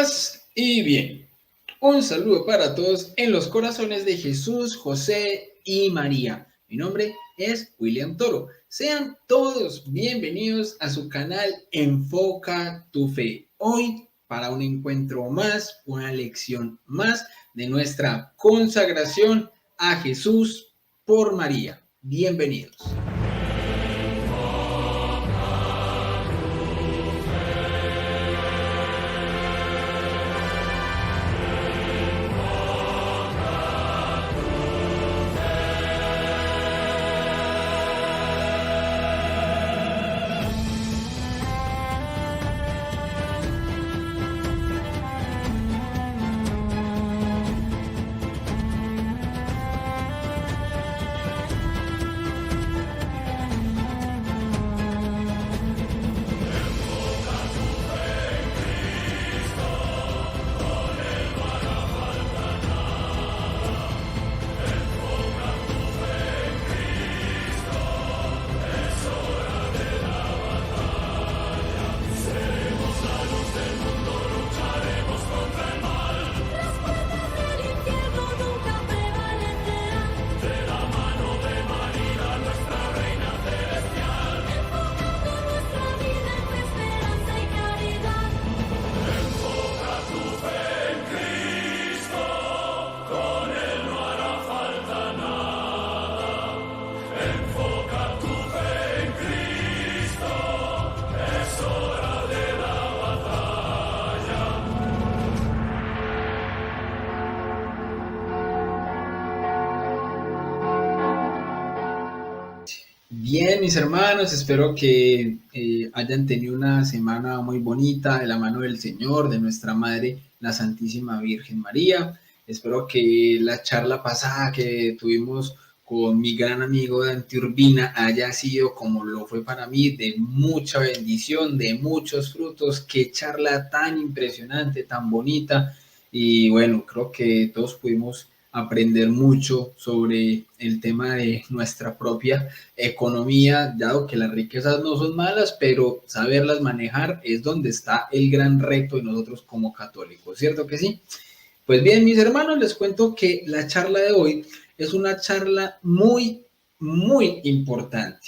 Paz y bien. Un saludo para todos en los corazones de Jesús, José y María. Mi nombre es William Toro. Sean todos bienvenidos a su canal Enfoca tu Fe. Hoy para un encuentro más, una lección más de nuestra consagración a Jesús por María. Bienvenidos. Bien, mis hermanos, espero que hayan tenido una semana muy bonita de la mano del Señor, de nuestra Madre, la Santísima Virgen María. Espero que la charla pasada que tuvimos con mi gran amigo Dante Urbina haya sido como lo fue para mí, de mucha bendición, de muchos frutos. Qué charla tan impresionante, tan bonita. Y bueno, creo que todos pudimos aprender mucho sobre el tema de nuestra propia economía, dado que las riquezas no son malas, pero saberlas manejar es donde está el gran reto de nosotros como católicos, ¿cierto que sí? Pues bien, mis hermanos, les cuento que la charla de hoy es una charla muy importante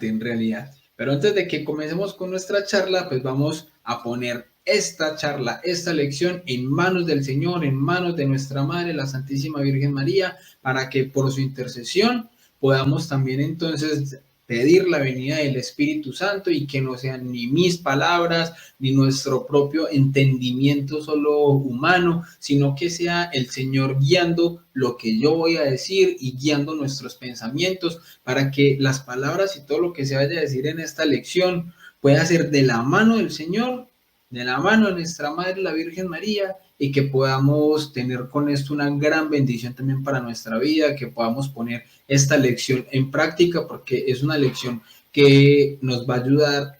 en realidad. Pero antes de que comencemos con nuestra charla, pues vamos a poner esta charla, esta lección en manos del Señor, en manos de nuestra Madre, la Santísima Virgen María, para que por su intercesión podamos también entonces pedir la venida del Espíritu Santo y que no sean ni mis palabras ni nuestro propio entendimiento solo humano, sino que sea el Señor guiando lo que yo voy a decir y guiando nuestros pensamientos para que las palabras y todo lo que se vaya a decir en esta lección pueda ser de la mano del Señor, de la mano de nuestra Madre la Virgen María, y que podamos tener con esto una gran bendición también para nuestra vida, que podamos poner esta lección en práctica, porque es una lección que nos va a ayudar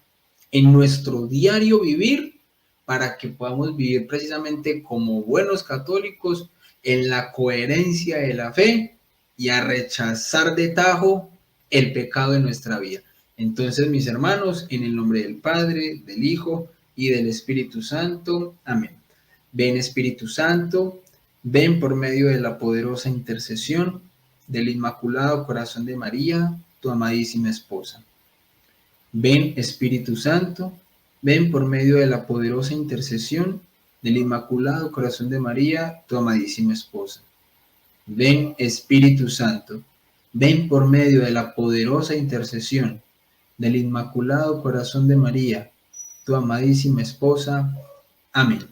en nuestro diario vivir para que podamos vivir precisamente como buenos católicos en la coherencia de la fe y a rechazar de tajo el pecado de nuestra vida. Entonces, mis hermanos, en el nombre del Padre, del Hijo y del Espíritu Santo. Amén. Ven, Espíritu Santo, ven por medio de la poderosa intercesión del Inmaculado Corazón de María, tu amadísima esposa. Ven, Espíritu Santo, ven por medio de la poderosa intercesión del Inmaculado Corazón de María, tu amadísima esposa. Ven, Espíritu Santo, ven por medio de la poderosa intercesión del Inmaculado Corazón de María, tu amadísima esposa. Amén.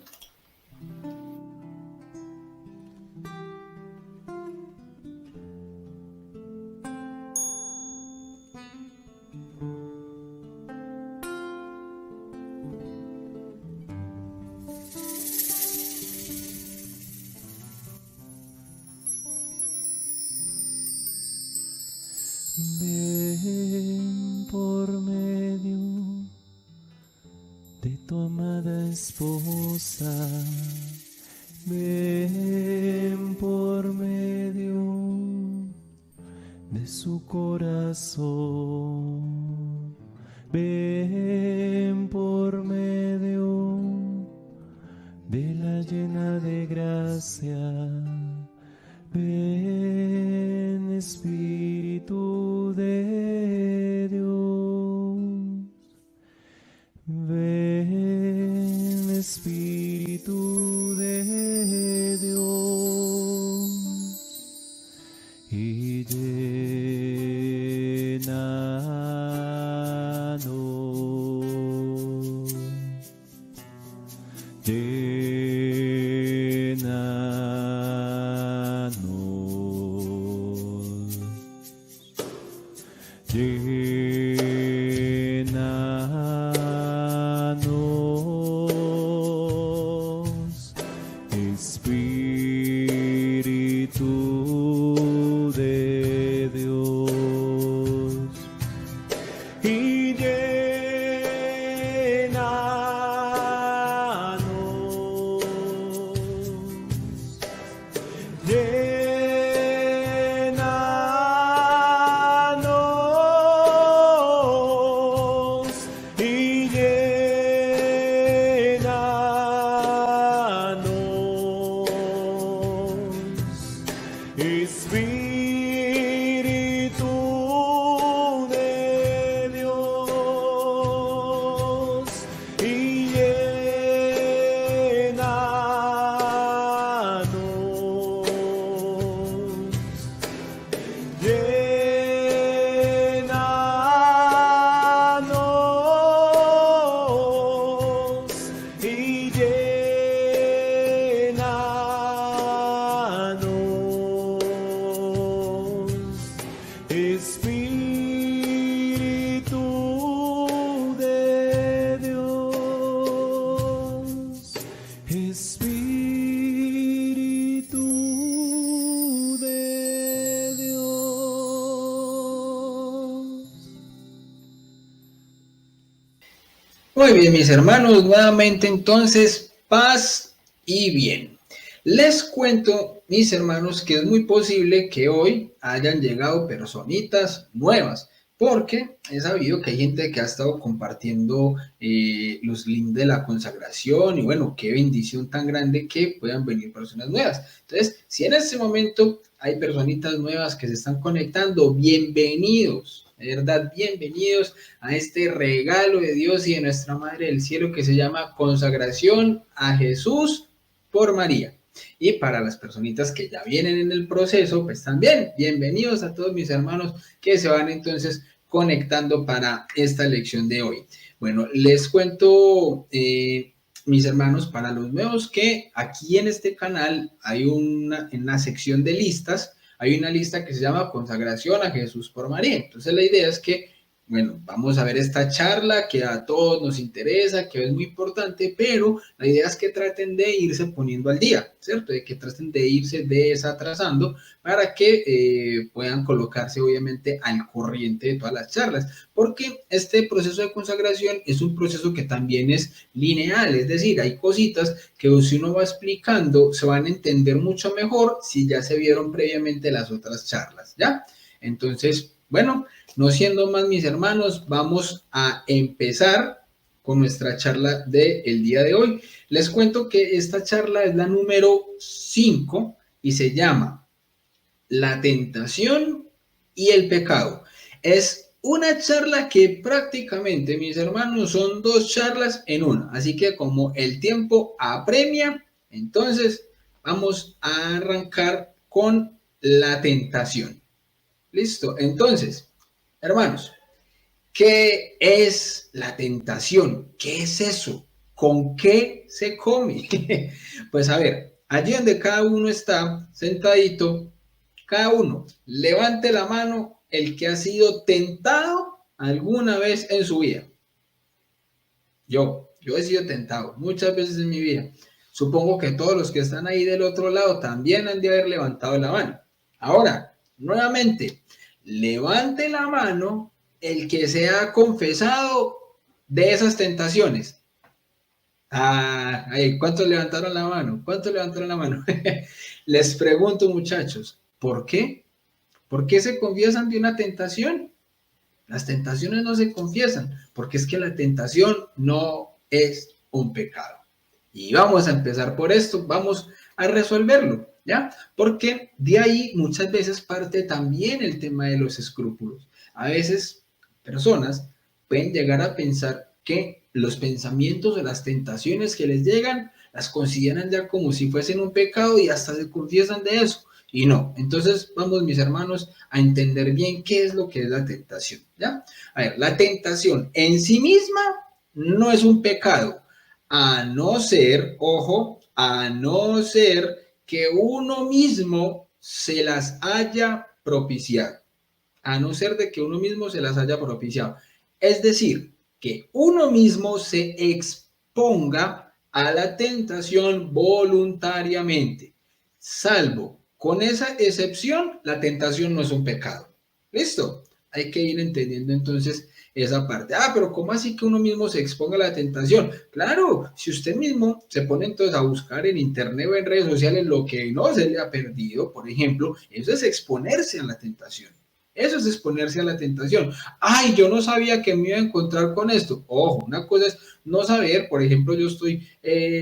Ven por medio de tu amada esposa, ven por medio de su corazón, ven por medio de la llena de gracia. Ven, Espíritu de Dios. Ven, Espíritu de Dios, y llénanos, llénanos, Espíritu de Dios, y llénanos, y llénanos, Espíritu de Dios, y llénanos, y llénanos, Espíritu de Dios, Espíritu de Dios. Muy bien, mis hermanos, nuevamente entonces, paz y bien. Les cuento, mis hermanos, que es muy posible que hoy hayan llegado personitas nuevas, porque he sabido que hay gente que ha estado compartiendo los links de la consagración y bueno, qué bendición tan grande que puedan venir personas nuevas. Entonces, si en este momento hay personitas nuevas que se están conectando, bienvenidos. De verdad, bienvenidos a este regalo de Dios y de nuestra Madre del Cielo que se llama Consagración a Jesús por María. Y para las personitas que ya vienen en el proceso, pues también bienvenidos a todos mis hermanos que se van entonces conectando para esta lección de hoy. Bueno, les cuento, mis hermanos, para los nuevos que aquí en este canal hay en la sección de listas, hay una lista que se llama Consagración a Jesús por María. Entonces la idea es que, bueno, vamos a ver esta charla que a todos nos interesa, que es muy importante, pero la idea es que traten de irse poniendo al día, ¿cierto? De que traten de irse desatrasando para que puedan colocarse obviamente al corriente de todas las charlas, porque este proceso de consagración es un proceso que también es lineal, es decir, hay cositas que si uno va explicando se van a entender mucho mejor si ya se vieron previamente las otras charlas, ¿ya? Entonces, bueno, no siendo más mis hermanos, vamos a empezar con nuestra charla del día de hoy. Les cuento que esta charla es la número 5 y se llama La tentación y el pecado. Es una charla que prácticamente, mis hermanos, son dos charlas en una. Así que como el tiempo apremia, entonces vamos a arrancar con la tentación. Listo, entonces, hermanos, ¿qué es la tentación? ¿Qué es eso? ¿Con qué se come? Pues a ver, allí donde cada uno está sentadito, cada uno levante la mano el que ha sido tentado alguna vez en su vida. Yo he sido tentado muchas veces en mi vida. Supongo que todos los que están ahí del otro lado también han de haber levantado la mano. Ahora, nuevamente, levante la mano el que se ha confesado de esas tentaciones. ¿Cuántos levantaron la mano? ¿Cuántos levantaron la mano? Les pregunto, muchachos, ¿por qué? ¿Por qué se confiesan de una tentación? Las tentaciones no se confiesan, porque es que la tentación no es un pecado. Y vamos a empezar por esto, vamos a resolverlo, ¿ya? Porque de ahí muchas veces parte también el tema de los escrúpulos. A veces personas pueden llegar a pensar que los pensamientos o las tentaciones que les llegan las consideran ya como si fuesen un pecado y hasta se confiesan de eso. Y no, entonces vamos mis hermanos a entender bien qué es lo que es la tentación, ¿ya? A ver, la tentación en sí misma no es un pecado, a no ser, ojo, a no ser que uno mismo se las haya propiciado, a no ser de que uno mismo se las haya propiciado. Es decir, que uno mismo se exponga a la tentación voluntariamente, salvo con esa excepción, la tentación no es un pecado. ¿Listo? Hay que ir entendiendo entonces esa parte. Ah, pero ¿cómo así que uno mismo se exponga a la tentación? Claro, si usted mismo se pone entonces a buscar en internet o en redes sociales lo que no se le ha perdido, por ejemplo, eso es exponerse a la tentación. Eso es exponerse a la tentación. Ay, yo no sabía que me iba a encontrar con esto. Ojo, una cosa es no saber, por ejemplo, yo estoy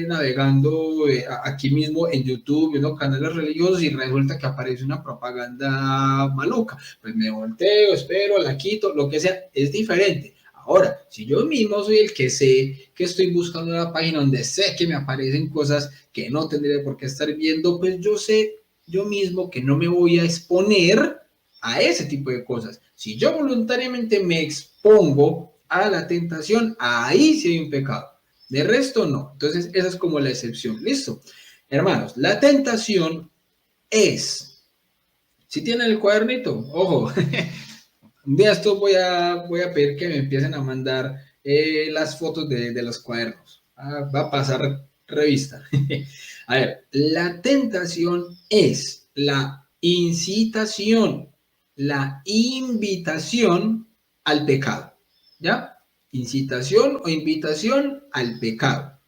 navegando aquí mismo en YouTube, viendo canales religiosos y resulta que aparece una propaganda maluca. Pues me volteo, espero, la quito, lo que sea, es diferente. Ahora, si yo mismo soy el que sé que estoy buscando una página donde sé que me aparecen cosas que no tendría por qué estar viendo, pues yo sé yo mismo que no me voy a exponer a ese tipo de cosas. Si yo voluntariamente me expongo a la tentación, ahí sí hay un pecado. De resto, no. Entonces, esa es como la excepción. Listo. Hermanos, la tentación es, si tienen el cuadernito, ojo, un día esto voy a pedir que me empiecen a mandar las fotos de los cuadernos. Va a pasar revista. A ver, la tentación es la incitación, la invitación al pecado. ¿Ya? Incitación o invitación al pecado.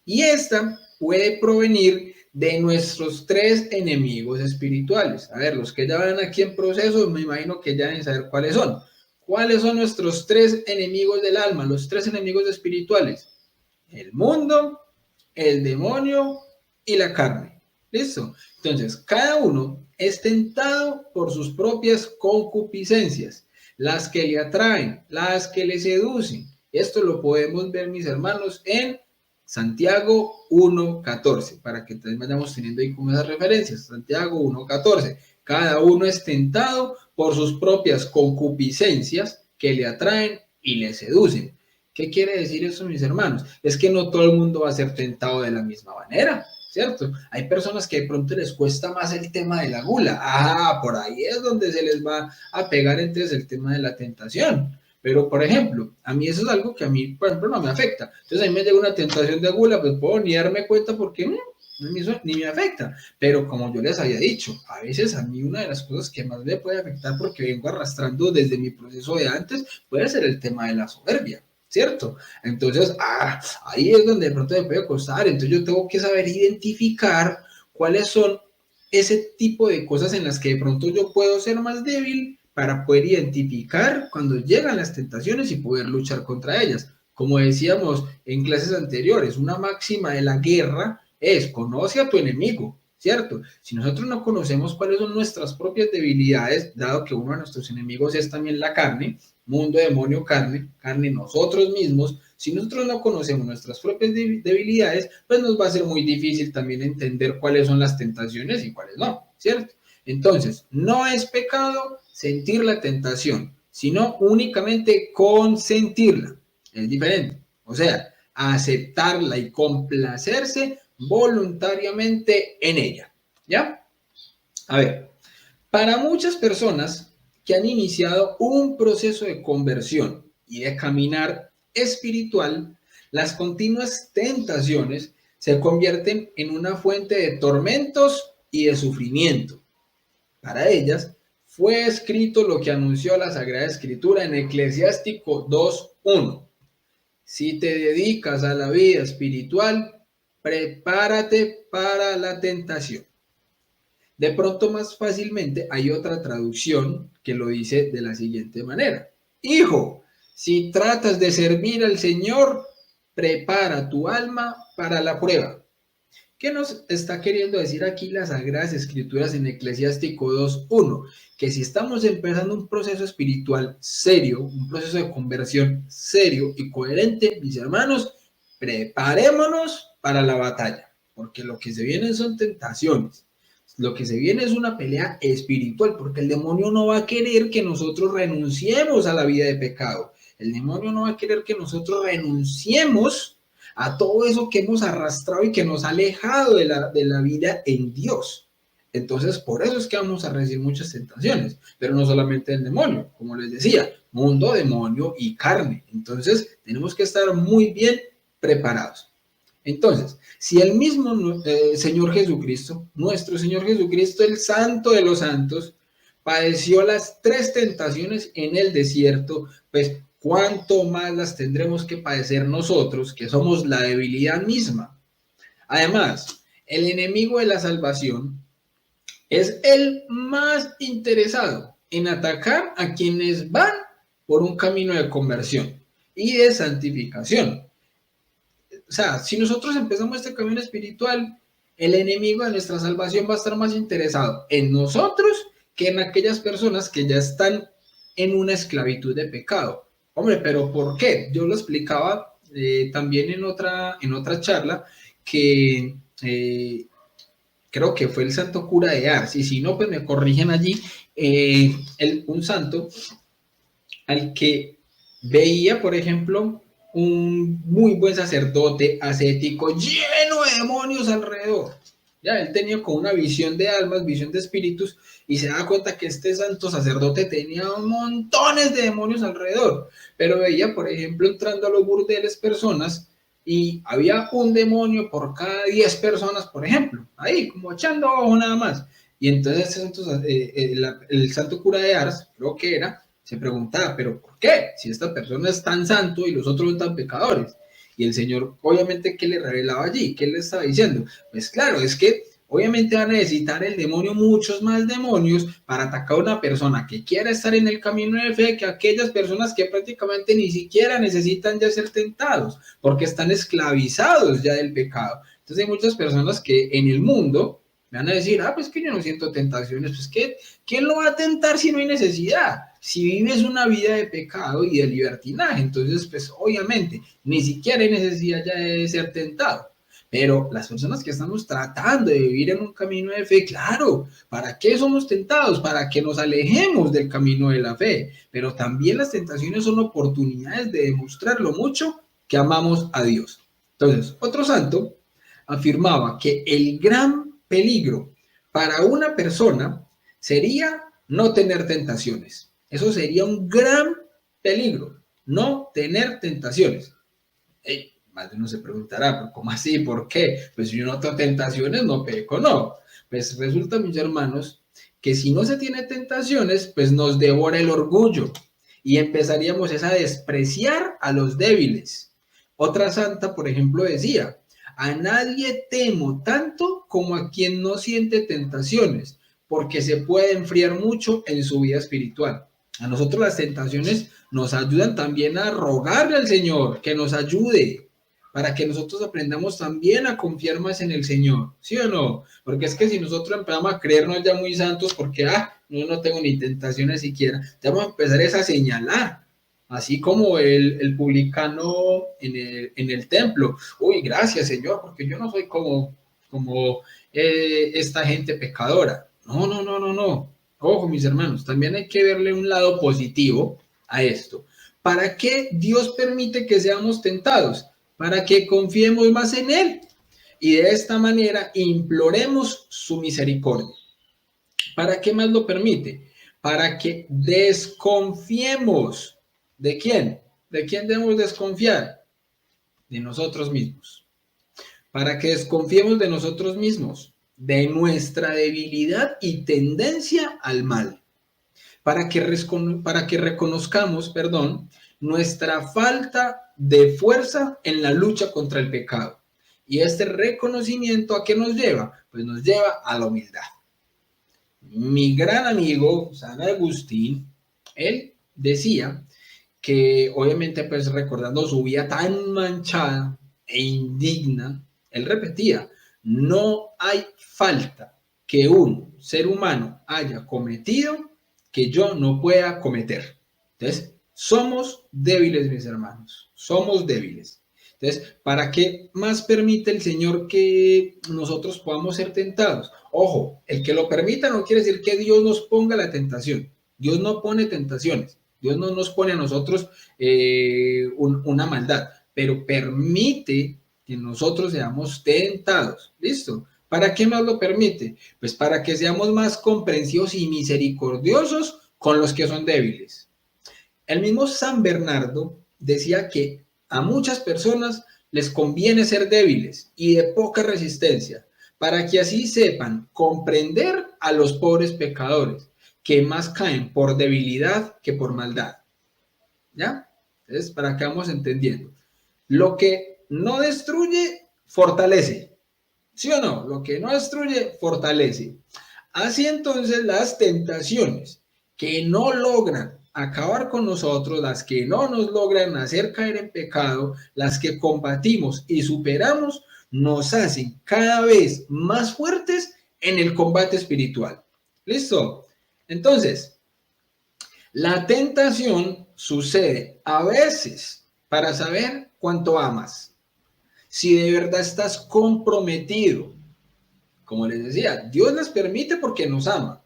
Y esta puede provenir de nuestros tres enemigos espirituales. A ver, los que ya van aquí en proceso, me imagino que ya deben saber cuáles son. ¿Cuáles son nuestros tres enemigos del alma, los tres enemigos espirituales? El mundo, el demonio y la carne. ¿Listo? Entonces, cada uno es tentado por sus propias concupiscencias, las que le atraen, las que le seducen. Esto lo podemos ver, mis hermanos, en Santiago 1.14, para que vayamos teniendo ahí como esas referencias. Santiago 1.14. Cada uno es tentado por sus propias concupiscencias que le atraen y le seducen. ¿Qué quiere decir eso, mis hermanos? Es que no todo el mundo va a ser tentado de la misma manera, ¿cierto? Hay personas que de pronto les cuesta más el tema de la gula. Ah, por ahí es donde se les va a pegar entonces el tema de la tentación. Pero, por ejemplo, a mí eso es algo que a mí, por ejemplo, no me afecta. Entonces, a mí me llega una tentación de gula, pues puedo ni darme cuenta porque ni me afecta. Pero como yo les había dicho, a veces a mí una de las cosas que más me puede afectar porque vengo arrastrando desde mi proceso de antes puede ser el tema de la soberbia. ¿Cierto? Entonces, ahí es donde de pronto me puede costar. Entonces, yo tengo que saber identificar cuáles son ese tipo de cosas en las que de pronto yo puedo ser más débil para poder identificar cuando llegan las tentaciones y poder luchar contra ellas. Como decíamos en clases anteriores, una máxima de la guerra es conoce a tu enemigo, ¿cierto? Si nosotros no conocemos cuáles son nuestras propias debilidades, dado que uno de nuestros enemigos es también la carne, mundo, demonio, carne, carne nosotros mismos, si nosotros no conocemos nuestras propias debilidades, pues nos va a ser muy difícil también entender cuáles son las tentaciones y cuáles no, ¿cierto? Entonces, no es pecado sentir la tentación, sino únicamente consentirla. Es diferente. O sea, aceptarla y complacerse voluntariamente en ella. ¿Ya? A ver, para muchas personas que han iniciado un proceso de conversión y de caminar espiritual, las continuas tentaciones se convierten en una fuente de tormentos y de sufrimiento. Para ellas fue escrito lo que anunció la Sagrada Escritura en Eclesiástico 2.1. Si te dedicas a la vida espiritual, prepárate para la tentación. De pronto más fácilmente hay otra traducción que lo dice de la siguiente manera. Hijo, si tratas de servir al Señor, prepara tu alma para la prueba. ¿Qué nos está queriendo decir aquí las Sagradas Escrituras en Eclesiástico 2:1? Que si estamos empezando un proceso espiritual serio, un proceso de conversión serio y coherente, mis hermanos, preparémonos para la batalla, porque lo que se viene son tentaciones. Lo que se viene es una pelea espiritual, porque el demonio no va a querer que nosotros renunciemos a la vida de pecado. El demonio no va a querer que nosotros renunciemos a todo eso que hemos arrastrado y que nos ha alejado de la vida en Dios. Entonces, por eso es que vamos a recibir muchas tentaciones, pero no solamente el demonio, como les decía, mundo, demonio y carne. Entonces, tenemos que estar muy bien preparados. Entonces, si el mismo Señor Jesucristo, nuestro Señor Jesucristo, el Santo de los Santos, padeció las 3 tentaciones en el desierto, pues cuánto más las tendremos que padecer nosotros, que somos la debilidad misma. Además, el enemigo de la salvación es el más interesado en atacar a quienes van por un camino de conversión y de santificación. O sea, si nosotros empezamos este camino espiritual, el enemigo de nuestra salvación va a estar más interesado en nosotros que en aquellas personas que ya están en una esclavitud de pecado. Hombre, pero ¿por qué? Yo lo explicaba también en otra charla que creo que fue el santo cura de Ars, y si no, pues me corrigen allí, un santo al que veía, por ejemplo, un muy buen sacerdote ascético lleno de demonios alrededor. Ya, él tenía como una visión de almas, visión de espíritus, y se daba cuenta que este santo sacerdote tenía montones de demonios alrededor, pero veía, por ejemplo, entrando a los burdeles personas y había un demonio por cada 10 personas, por ejemplo, ahí, como echando ojo nada más. Y entonces el santo cura de Ars, creo que era, se preguntaba, ¿pero por qué? Si esta persona es tan santo y los otros son tan pecadores. Y el Señor, obviamente, ¿qué le revelaba allí? ¿Qué le estaba diciendo? Pues claro, es que obviamente va a necesitar el demonio muchos más demonios para atacar a una persona que quiera estar en el camino de fe que aquellas personas que prácticamente ni siquiera necesitan ya ser tentados, porque están esclavizados ya del pecado. Entonces hay muchas personas que en el mundo me van a decir, pues que yo no siento tentaciones, pues que ¿quién lo va a tentar si no hay necesidad? Si vives una vida de pecado y de libertinaje, entonces pues obviamente ni siquiera hay necesidad ya de ser tentado. Pero las personas que estamos tratando de vivir en un camino de fe, claro, ¿para qué somos tentados? Para que nos alejemos del camino de la fe. Pero también las tentaciones son oportunidades de demostrar lo mucho que amamos a Dios. Entonces, otro santo afirmaba que el gran peligro para una persona sería no tener tentaciones. Eso sería un gran peligro, no tener tentaciones. Más de uno se preguntará, ¿cómo así? ¿Por qué? Pues si yo no tengo tentaciones, no peco, no. Pues resulta, mis hermanos, que si no se tiene tentaciones, pues nos devora el orgullo y empezaríamos a despreciar a los débiles. Otra santa, por ejemplo, decía, a nadie temo tanto como a quien no siente tentaciones, porque se puede enfriar mucho en su vida espiritual. A nosotros las tentaciones nos ayudan también a rogarle al Señor que nos ayude, para que nosotros aprendamos también a confiar más en el Señor, ¿sí o no? Porque es que si nosotros empezamos a creernos ya muy santos, porque no tengo ni tentaciones siquiera, ya vamos a empezar a señalar, así como el publicano en el templo. Uy, gracias Señor, porque yo no soy como esta gente pecadora. No. Ojo, mis hermanos, también hay que verle un lado positivo a esto. ¿Para qué Dios permite que seamos tentados? Para que confiemos más en Él y de esta manera imploremos su misericordia. ¿Para qué más lo permite? Para que desconfiemos. ¿De quién? ¿De quién debemos desconfiar? De nosotros mismos. Para que desconfiemos de nosotros mismos, de nuestra debilidad y tendencia al mal. Para que reconozcamos, nuestra falta de fuerza en la lucha contra el pecado. Y este reconocimiento, ¿a qué nos lleva? Pues nos lleva a la humildad. Mi gran amigo San Agustín, él decía que obviamente pues recordando su vida tan manchada e indigna, él repetía, no hay falta que un ser humano haya cometido que yo no pueda cometer. Entonces, somos débiles, mis hermanos, somos débiles. Entonces, ¿para qué más permite el Señor que nosotros podamos ser tentados? Ojo, el que lo permita no quiere decir que Dios nos ponga la tentación. Dios no pone tentaciones. Dios no nos pone a nosotros una maldad, pero permite que nosotros seamos tentados. ¿Listo? ¿Para qué más lo permite? Pues para que seamos más comprensivos y misericordiosos con los que son débiles. El mismo San Bernardo decía que a muchas personas les conviene ser débiles y de poca resistencia, para que así sepan comprender a los pobres pecadores, que más caen por debilidad que por maldad. ¿Ya? Entonces, para que vamos entendiendo. Lo que no destruye, fortalece. ¿Sí o no? Lo que no destruye, fortalece. Así entonces las tentaciones que no logran acabar con nosotros, las que no nos logran hacer caer en pecado, las que combatimos y superamos, nos hacen cada vez más fuertes en el combate espiritual. ¿Listo? Entonces, la tentación sucede a veces para saber cuánto amas. Si de verdad estás comprometido, como les decía, Dios las permite porque nos ama.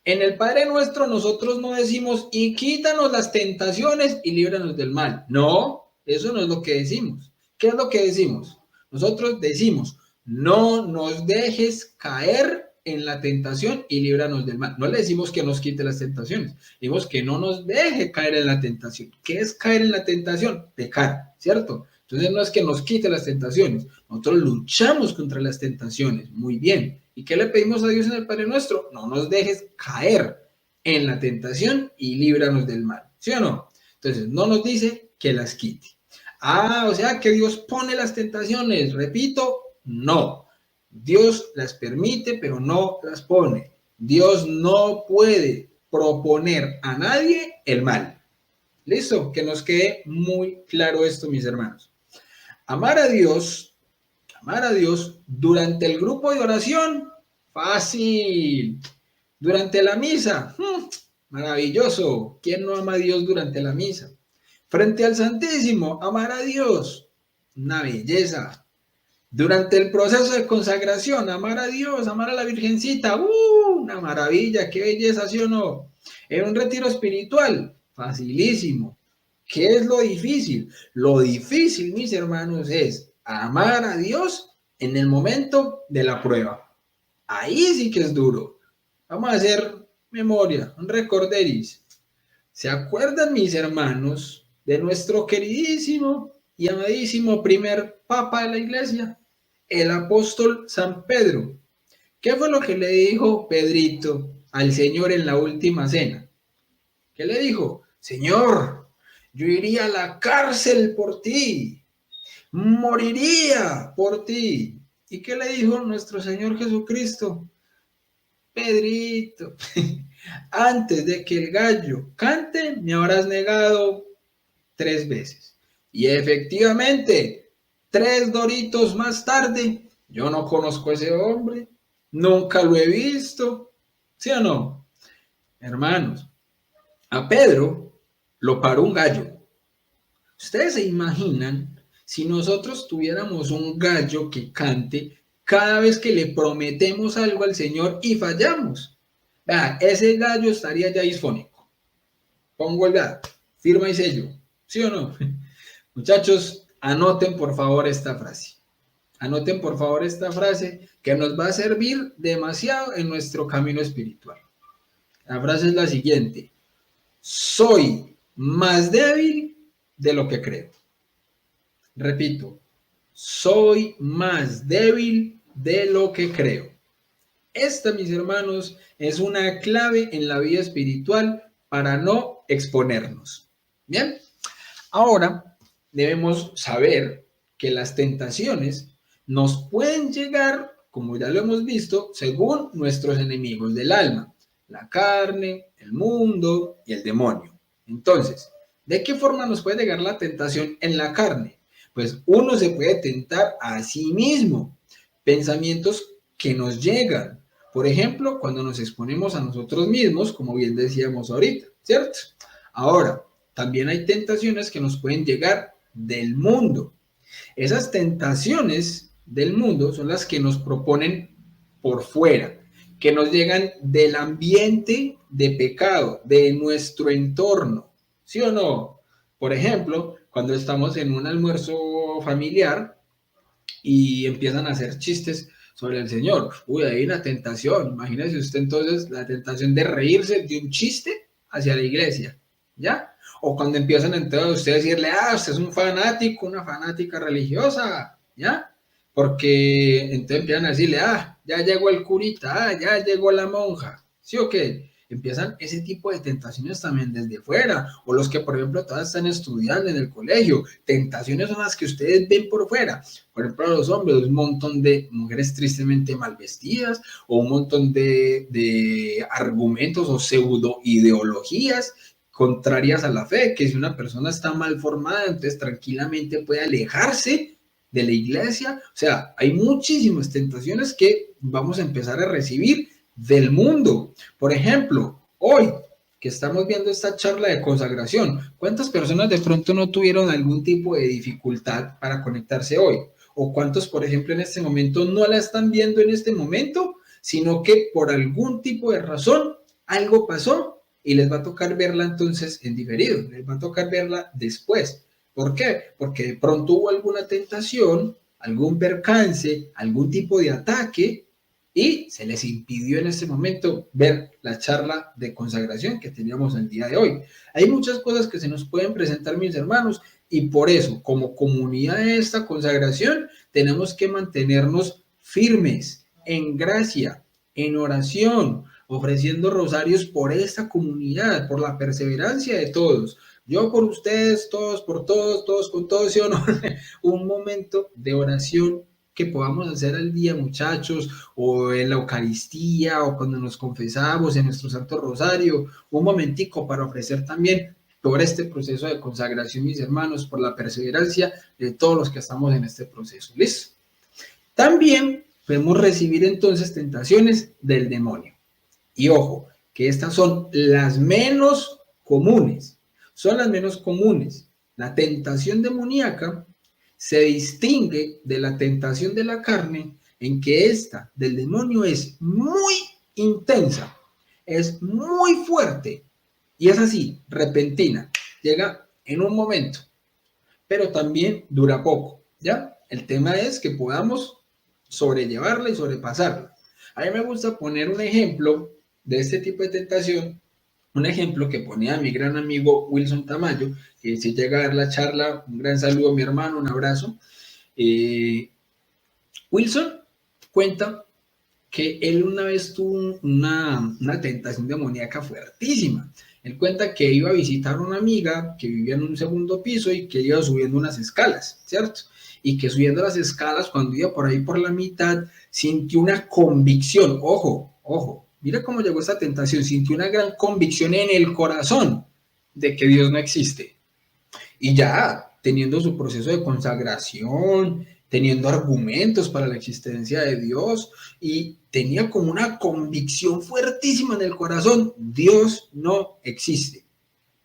En el Padre Nuestro nosotros no decimos y quítanos las tentaciones y líbranos del mal. No, eso no es lo que decimos. ¿Qué es lo que decimos? Nosotros decimos, no nos dejes caer en la tentación y líbranos del mal. No le decimos que nos quite las tentaciones, decimos que no nos deje caer en la tentación. ¿Qué es caer en la tentación? Pecar, ¿cierto? Entonces no es que nos quite las tentaciones, nosotros luchamos contra las tentaciones, muy bien. ¿Y qué le pedimos a Dios en el Padre Nuestro? No nos dejes caer en la tentación y líbranos del mal, ¿sí o no? Entonces no nos dice que las quite. Ah, o sea que Dios pone las tentaciones, repito, no. Dios las permite, pero no las pone. Dios no puede proponer a nadie el mal. ¿Listo? Que nos quede muy claro esto, mis hermanos. Amar a Dios durante el grupo de oración, fácil. Durante la misa, maravilloso. ¿Quién no ama a Dios durante la misa? Frente al Santísimo, amar a Dios, una belleza. Durante el proceso de consagración, amar a Dios, amar a la Virgencita, una maravilla, qué belleza, ¿sí o no? En un retiro espiritual, facilísimo. ¿Qué es lo difícil? Lo difícil, mis hermanos, es amar a Dios en el momento de la prueba. Ahí sí que es duro. Vamos a hacer memoria, un recorderis. ¿Se acuerdan, mis hermanos, de nuestro queridísimo y amadísimo primer papa de la iglesia, el apóstol San Pedro? ¿Qué fue lo que le dijo Pedrito al Señor en la última cena? ¿Qué le dijo? Señor, yo iría a la cárcel por ti, moriría por ti. ¿Y qué le dijo nuestro Señor Jesucristo? Pedrito, antes de que el gallo cante, me habrás negado 3 veces. Y efectivamente, 3 doritos más tarde, yo no conozco a ese hombre, nunca lo he visto, ¿sí o no? Hermanos, a Pedro lo paró un gallo. ¿Ustedes se imaginan si nosotros tuviéramos un gallo que cante cada vez que le prometemos algo al Señor y fallamos? Vea, ese gallo estaría ya disfónico. Pongo el gato, firma y sello, ¿sí o no? Muchachos, anoten por favor esta frase. Anoten por favor esta frase que nos va a servir demasiado en nuestro camino espiritual. La frase es la siguiente: soy más débil de lo que creo. Repito, soy más débil de lo que creo. Esta, mis hermanos, es una clave en la vida espiritual para no exponernos. Bien, ahora debemos saber que las tentaciones nos pueden llegar, como ya lo hemos visto, según nuestros enemigos del alma, la carne, el mundo y el demonio. Entonces, ¿De qué forma nos puede llegar la tentación en la carne? Pues uno se puede tentar a sí mismo. Pensamientos que nos llegan. Por ejemplo, cuando nos exponemos a nosotros mismos, como bien decíamos ahorita, ¿cierto? Ahora, también hay tentaciones que nos pueden llegar del mundo. Esas tentaciones del mundo son las que nos proponen por fuera, que nos llegan del ambiente de pecado, de nuestro entorno, ¿sí o no? Por ejemplo, cuando estamos en un almuerzo familiar y empiezan a hacer chistes sobre el Señor. Uy, hay una tentación. Imagínese usted entonces la tentación de reírse de un chiste hacia la iglesia, ¿ya? O cuando empiezan entonces usted a decirle, usted es un fanático, una fanática religiosa, ¿ya? Porque entonces empiezan a decirle, ya llegó el curita, ya llegó la monja, ¿sí o qué? Empiezan ese tipo de tentaciones también desde fuera, o los que por ejemplo todas están estudiando en el colegio, tentaciones son las que ustedes ven por fuera, por ejemplo a los hombres, un montón de mujeres tristemente mal vestidas, o un montón de argumentos o pseudo ideologías contrarias a la fe, que si una persona está mal formada, entonces tranquilamente puede alejarse de la iglesia, o sea, hay muchísimas tentaciones que vamos a empezar a recibir del mundo. Por ejemplo, hoy que estamos viendo esta charla de consagración, ¿cuántas personas de pronto no tuvieron algún tipo de dificultad para conectarse hoy? ¿O cuántos, por ejemplo, en este momento no la están viendo en este momento, sino que por algún tipo de razón algo pasó y les va a tocar verla entonces en diferido, les va a tocar verla después? ¿Por qué? Porque de pronto hubo alguna tentación, algún percance, algún tipo de ataque y se les impidió en este momento ver la charla de consagración que teníamos el día de hoy. Hay muchas cosas que se nos pueden presentar, mis hermanos, y por eso, como comunidad de esta consagración, tenemos que mantenernos firmes en gracia, en oración, ofreciendo rosarios por esta comunidad, por la perseverancia de todos. Yo por ustedes, todos por todos, todos con todos, ¿sí o no? Un momento de oración que podamos hacer al día, muchachos, o en la Eucaristía, o cuando nos confesamos en nuestro Santo Rosario, un momentico para ofrecer también por este proceso de consagración, mis hermanos, por la perseverancia de todos los que estamos en este proceso. ¿Listo? También podemos recibir entonces tentaciones del demonio. Y ojo, que estas son las menos comunes. Son las menos comunes. La tentación demoníaca se distingue de la tentación de la carne en que esta del demonio es muy intensa, es muy fuerte y es así, repentina, llega en un momento, pero también dura poco, ¿ya? El tema es que podamos sobrellevarla y sobrepasarla. A mí me gusta poner un ejemplo de este tipo de tentación, un ejemplo que ponía mi gran amigo Wilson Tamayo, que si llega a dar la charla, un gran saludo a mi hermano, un abrazo. Wilson cuenta que él una vez tuvo una tentación demoníaca fuertísima. Él cuenta que iba a visitar a una amiga que vivía en un segundo piso y que iba subiendo unas escalas, ¿cierto? Y que subiendo las escalas, cuando iba por ahí por la mitad, sintió una convicción. Ojo, mira cómo llegó esta tentación. Sintió una gran convicción en el corazón de que Dios no existe. Y ya teniendo su proceso de consagración, teniendo argumentos para la existencia de Dios y tenía como una convicción fuertísima en el corazón, Dios no existe.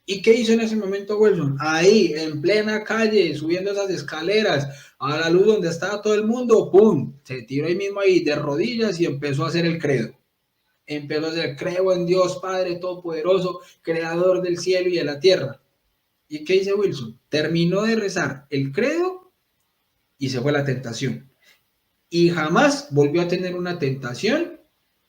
¿Y qué hizo en ese momento Wilson? Ahí, en plena calle, subiendo esas escaleras, a la luz donde estaba todo el mundo, ¡pum! Se tiró ahí mismo ahí de rodillas y empezó a hacer el credo. Empezó a hacer, creo en Dios Padre Todopoderoso, Creador del cielo y de la tierra. ¿Y qué dice Wilson? Terminó de rezar el credo y se fue a la tentación. Y jamás volvió a tener una tentación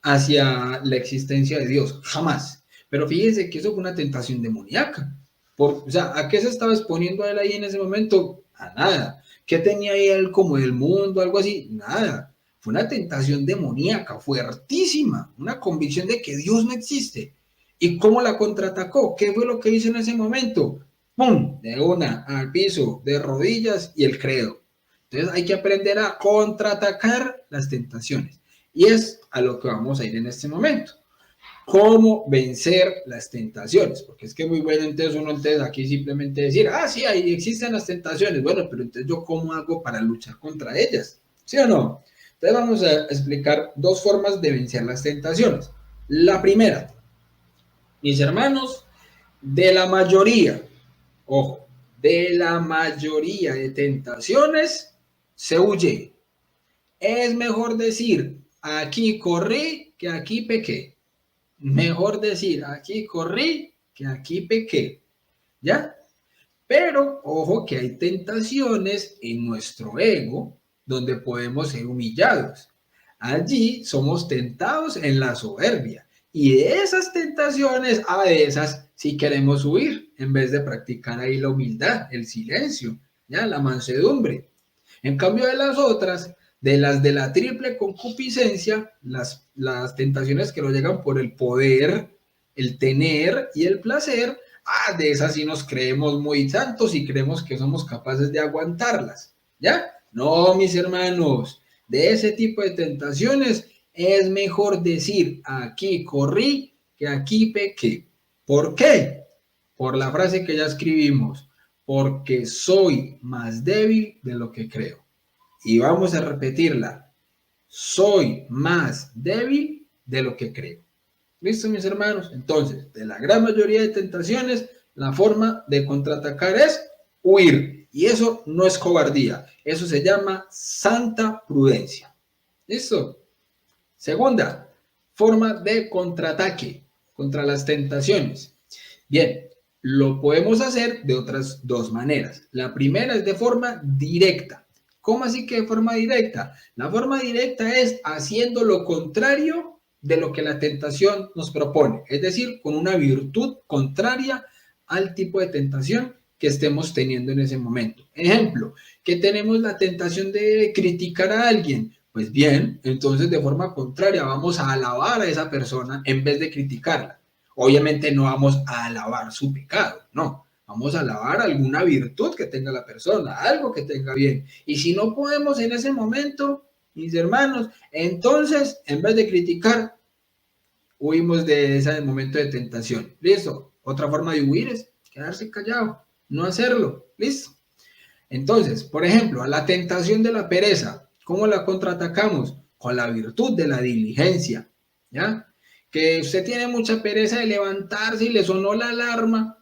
hacia la existencia de Dios. Jamás. Pero fíjense que eso fue una tentación demoníaca. O sea, ¿a qué se estaba exponiendo él ahí en ese momento? A nada. ¿Qué tenía ahí él como del mundo, algo así? Nada. Fue una tentación demoníaca, fuertísima. Una convicción de que Dios no existe. ¿Y cómo la contraatacó? ¿Qué fue lo que hizo en ese momento? ¡Pum! De una al piso, de rodillas y el credo. Entonces hay que aprender a contraatacar las tentaciones. Y es a lo que vamos a ir en este momento. cómo vencer las tentaciones, porque es que muy bueno entonces uno entonces aquí simplemente decir, ah, sí, ahí existen las tentaciones, bueno, pero entonces yo cómo hago para luchar contra ellas, ¿sí o no? Entonces vamos a explicar dos formas de vencer las tentaciones. La primera, mis hermanos, de la mayoría, ojo, de la mayoría de tentaciones se huye. Es mejor decir, aquí corrí que aquí pequé. Mejor decir, aquí corrí que aquí pequé. ¿Ya? Pero ojo que hay tentaciones en nuestro ego donde podemos ser humillados. Allí somos tentados en la soberbia. Y de esas tentaciones, a esas sí queremos huir, en vez de practicar ahí la humildad, el silencio, ¿ya? La mansedumbre. En cambio de las otras, de las de la triple concupiscencia, las tentaciones que nos llegan por el poder, el tener y el placer, de esas sí nos creemos muy santos y creemos que somos capaces de aguantarlas. ¿Ya? No, mis hermanos, de ese tipo de tentaciones es mejor decir aquí corrí que aquí pequé. ¿Por qué? Por la frase que ya escribimos, porque soy más débil de lo que creo. Y vamos a repetirla, soy más débil de lo que creo. ¿Listo, mis hermanos? Entonces, de la gran mayoría de tentaciones, la forma de contraatacar es huir. Y eso no es cobardía, eso se llama santa prudencia. ¿Listo? Segunda, forma de contraataque contra las tentaciones. Bien, lo podemos hacer de otras dos maneras. La primera es de forma directa. ¿Cómo así que de forma directa? La forma directa es haciendo lo contrario de lo que la tentación nos propone, es decir, con una virtud contraria al tipo de tentación que estemos teniendo en ese momento. Ejemplo, que tenemos la tentación de criticar a alguien. Pues bien, entonces de forma contraria vamos a alabar a esa persona en vez de criticarla. Obviamente no vamos a alabar su pecado, no. Vamos a alabar alguna virtud que tenga la persona, algo que tenga bien. Y si no podemos en ese momento, mis hermanos, entonces en vez de criticar, huimos de ese momento de tentación. ¿Listo? Otra forma de huir es quedarse callado, no hacerlo. ¿Listo? Entonces, por ejemplo, a la tentación de la pereza, ¿cómo la contraatacamos? Con la virtud de la diligencia, ¿ya? Que usted tiene mucha pereza de levantarse y le sonó la alarma,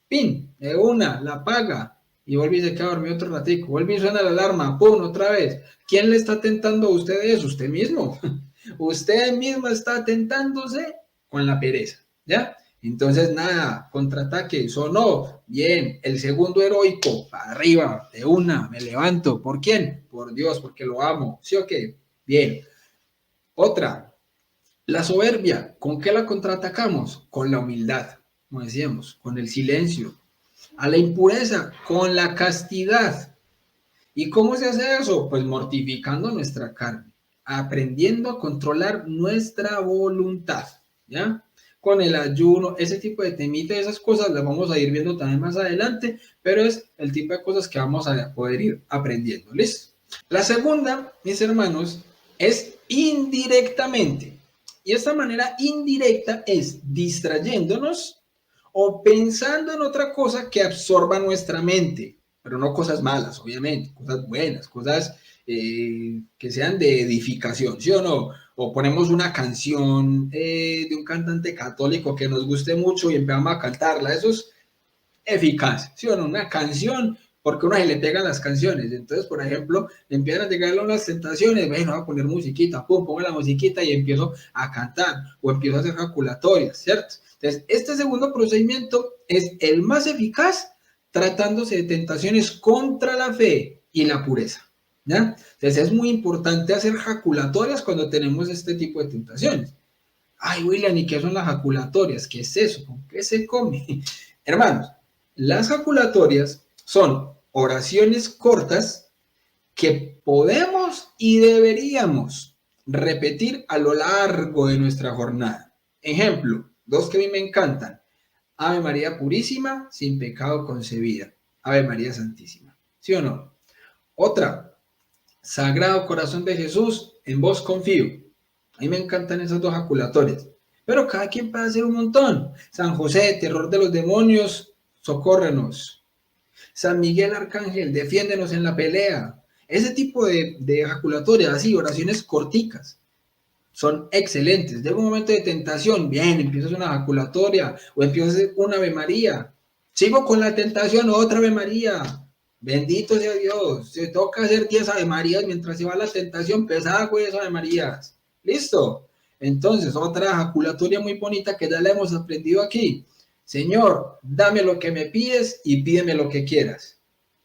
¡pin! De una, la apaga y vuelve y se queda dormido otro ratico, vuelve y suena la alarma, ¡pum! Otra vez. ¿Quién le está tentando a usted eso? Usted mismo. Usted mismo está tentándose con la pereza, ¿ya? Entonces, nada, contraataque, sonó, bien, el segundo heroico, para arriba, de una, me levanto. ¿Por quién? Por Dios, porque lo amo, ¿sí o qué? Bien. Otra, la soberbia, ¿con qué la contraatacamos? Con la humildad, como decíamos, con el silencio. A la impureza, con la castidad. ¿Y cómo se hace eso? Pues mortificando nuestra carne, aprendiendo a controlar nuestra voluntad, ¿ya? Con el ayuno, ese tipo de temitas, esas cosas las vamos a ir viendo también más adelante, pero es el tipo de cosas que vamos a poder ir aprendiendo, ¿listo? La segunda, mis hermanos, es indirectamente. Y esta manera indirecta es distrayéndonos o pensando en otra cosa que absorba nuestra mente, pero no cosas malas, obviamente, cosas buenas, cosas que sean de edificación, ¿sí o no? O ponemos una canción de un cantante católico que nos guste mucho y empezamos a cantarla, eso es eficaz, ¿sí o no? Una canción, porque a uno se le pegan las canciones, entonces, por ejemplo, empiezan a llegar unas tentaciones, bueno, voy a poner musiquita, pum, pongo la musiquita y empiezo a cantar, o empiezo a hacer jaculatorias, ¿cierto? Entonces, este segundo procedimiento es el más eficaz tratándose de tentaciones contra la fe y la pureza, ¿ya? Entonces, es muy importante hacer jaculatorias cuando tenemos este tipo de tentaciones. Ay, William, ¿y qué son las jaculatorias? ¿Qué es eso? ¿Con qué se come? Hermanos, las jaculatorias son oraciones cortas que podemos y deberíamos repetir a lo largo de nuestra jornada. Ejemplo, dos que a mí me encantan. Ave María Purísima, sin pecado concebida. Ave María Santísima. ¿Sí o no? Otra, Sagrado Corazón de Jesús, en vos confío. A mí me encantan esas dos jaculatorias. pero cada quien puede hacer un montón. San José, terror de los demonios, socórrenos. San Miguel Arcángel, defiéndenos en la pelea. Ese tipo de ejaculatorias, así, oraciones corticas, son excelentes. Llega un momento de tentación, bien, empiezas una ejaculatoria o empiezas una Ave María. Sigo con la tentación, otra Ave María. Bendito sea Dios. Se toca hacer 10 Ave Marías mientras se va la tentación pesada con esas Ave Marías. ¿Listo? Entonces, otra ejaculatoria muy bonita que ya la hemos aprendido aquí. Señor, dame lo que me pides y pídeme lo que quieras.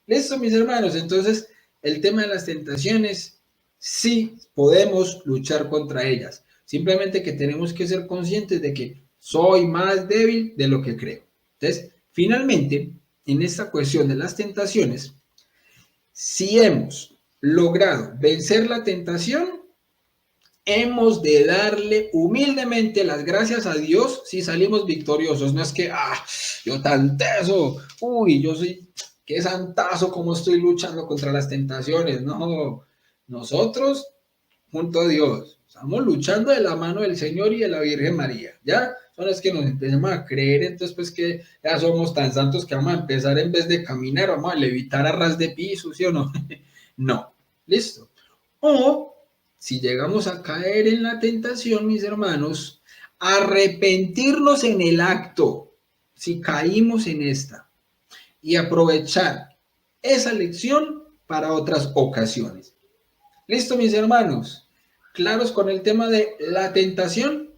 ¿Listo, mis hermanos? Entonces, el tema de las tentaciones, sí podemos luchar contra ellas. Simplemente que tenemos que ser conscientes de que soy más débil de lo que creo. Entonces, finalmente, en esta cuestión de las tentaciones, si hemos logrado vencer la tentación, hemos de darle humildemente las gracias a Dios si salimos victoriosos. No es que, yo tan teso, yo soy, qué santazo como estoy luchando contra las tentaciones. No, nosotros, junto a Dios, estamos luchando de la mano del Señor y de la Virgen María. Ya son las que nos empezamos a creer, entonces pues que ya somos tan santos que vamos a empezar en vez de caminar, vamos a levitar a ras de piso, ¿sí o no? No, listo. O si llegamos a caer en la tentación, mis hermanos, arrepentirnos en el acto, si caímos en esta, y aprovechar esa lección para otras ocasiones. ¿Listo, mis hermanos? ¿Claros con el tema de la tentación?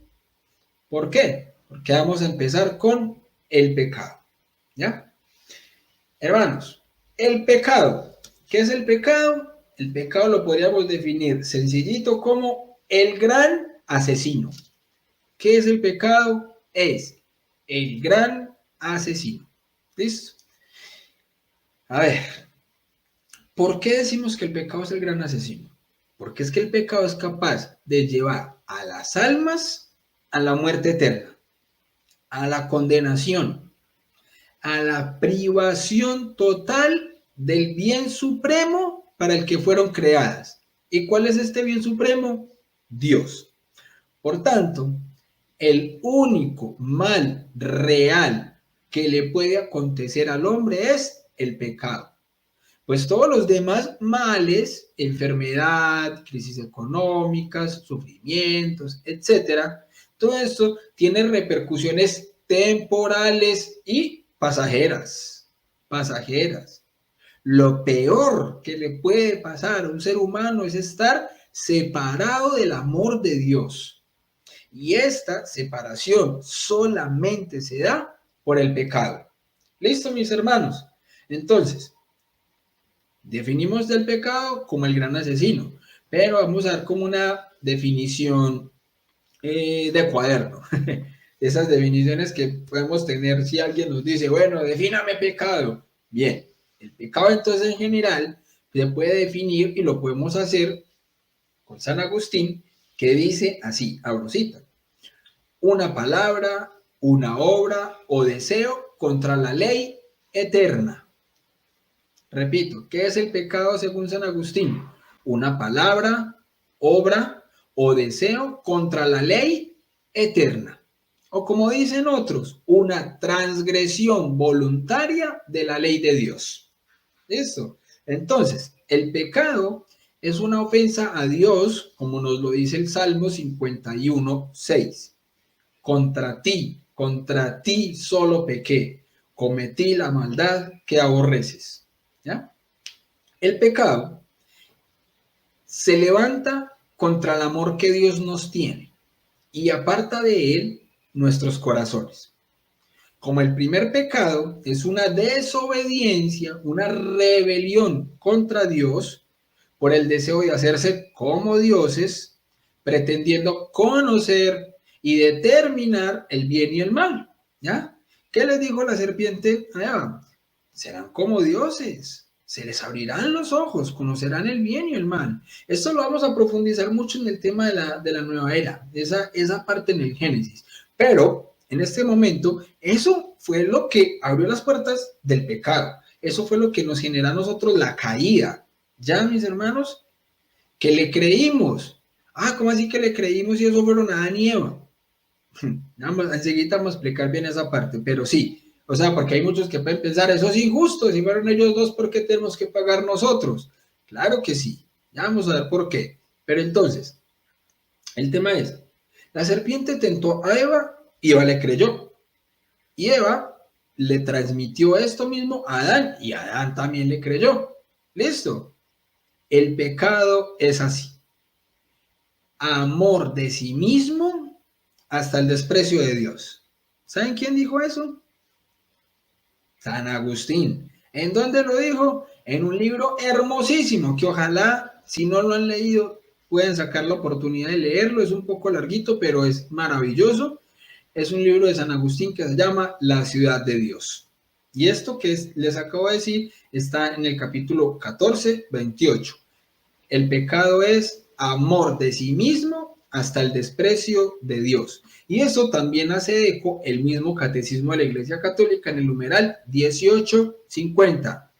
¿Por qué? Porque vamos a empezar con el pecado. ¿Ya? Hermanos, el pecado. ¿Qué es el pecado? El pecado lo podríamos definir sencillito como el gran asesino. ¿Qué es el pecado? Es el gran asesino. ¿Listo? A ver, ¿por qué decimos que el pecado es el gran asesino? Porque es que el pecado es capaz de llevar a las almas a la muerte eterna, a la condenación, a la privación total del bien supremo para el que fueron creadas. ¿Y cuál es este bien supremo? Dios. Por tanto, el único mal real que le puede acontecer al hombre es el pecado. Pues todos los demás males, enfermedad, crisis económicas, sufrimientos, etcétera, todo esto tiene repercusiones temporales y pasajeras. Pasajeras. Lo peor que le puede pasar a un ser humano es estar separado del amor de Dios. Y esta separación solamente se da por el pecado. ¿Listo, mis hermanos? Entonces, definimos del pecado como el gran asesino, pero vamos a dar como una definición de cuaderno. Esas definiciones que podemos tener si alguien nos dice, bueno, defíname pecado. Bien, el pecado entonces en general se puede definir y lo podemos hacer con San Agustín, que dice así, abro cita, una palabra, una obra o deseo contra la ley eterna. Repito, ¿qué es el pecado según San Agustín? Una palabra, obra o deseo contra la ley eterna. O como dicen otros, una transgresión voluntaria de la ley de Dios. ¿Listo? Entonces, el pecado es una ofensa a Dios, como nos lo dice el Salmo 51, 6. Contra ti solo pequé, cometí la maldad que aborreces. ¿Ya? El pecado se levanta contra el amor que Dios nos tiene y aparta de él nuestros corazones. Como el primer pecado es una desobediencia, una rebelión contra Dios por el deseo de hacerse como dioses, pretendiendo conocer y determinar el bien y el mal. ¿Ya? ¿Qué les dijo la serpiente a Eva? Serán como dioses, se les abrirán los ojos, conocerán el bien y el mal. Esto lo vamos a profundizar mucho en el tema de la nueva era, esa parte en el Génesis. Pero en este momento, eso fue lo que abrió las puertas del pecado. Eso fue lo que nos generó a nosotros la caída. Ya, mis hermanos, que le creímos. ¿Cómo así que le creímos y eso fueron Adán y Eva? Enseguida vamos a explicar bien esa parte, pero sí, o sea, porque hay muchos que pueden pensar, eso es injusto, si fueron ellos dos, ¿por qué tenemos que pagar nosotros? Claro que sí, ya vamos a ver por qué. Pero entonces, el tema es, la serpiente tentó a Eva y Eva le creyó. Y Eva le transmitió esto mismo a Adán y Adán también le creyó. ¿Listo? El pecado es así. Amor de sí mismo hasta el desprecio de Dios. ¿Saben quién dijo eso? San Agustín. ¿En dónde lo dijo? En un libro hermosísimo que ojalá, si no lo han leído, pueden sacar la oportunidad de leerlo. Es un poco larguito, pero es maravilloso. Es un libro de San Agustín que se llama La ciudad de Dios. Y esto les acabo de decir está en el capítulo 14, 28. El pecado es amor de sí mismo hasta el desprecio de Dios. Y eso también hace eco el mismo catecismo de la Iglesia Católica en el numeral 1850.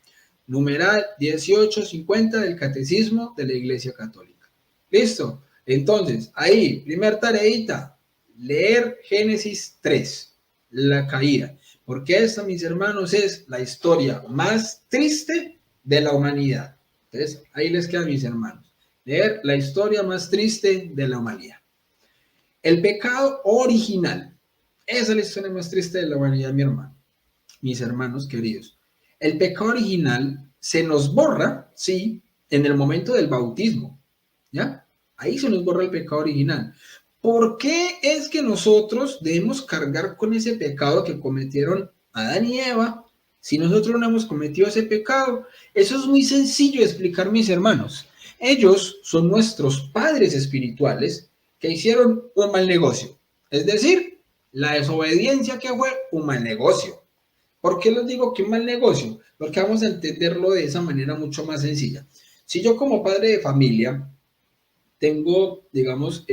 Numeral 1850 del catecismo de la Iglesia Católica. ¿Listo? Entonces, ahí, primer tareita, leer Génesis 3, la caída. Porque esta, mis hermanos, es la historia más triste de la humanidad. Entonces, ahí les queda, mis hermanos. Leer la historia más triste de la humanidad. El pecado original. Esa es la historia más triste de la humanidad, mi hermano. Mis hermanos queridos. El pecado original se nos borra, sí, en el momento del bautismo. ¿Ya? Ahí se nos borra el pecado original. ¿Por qué es que nosotros debemos cargar con ese pecado que cometieron Adán y Eva si nosotros no hemos cometido ese pecado? Eso es muy sencillo de explicar, mis hermanos. Ellos son nuestros padres espirituales que hicieron un mal negocio. Es decir, la desobediencia que fue un mal negocio. ¿Por qué les digo que un mal negocio? Porque vamos a entenderlo de esa manera mucho más sencilla. Si yo como padre de familia tengo, digamos,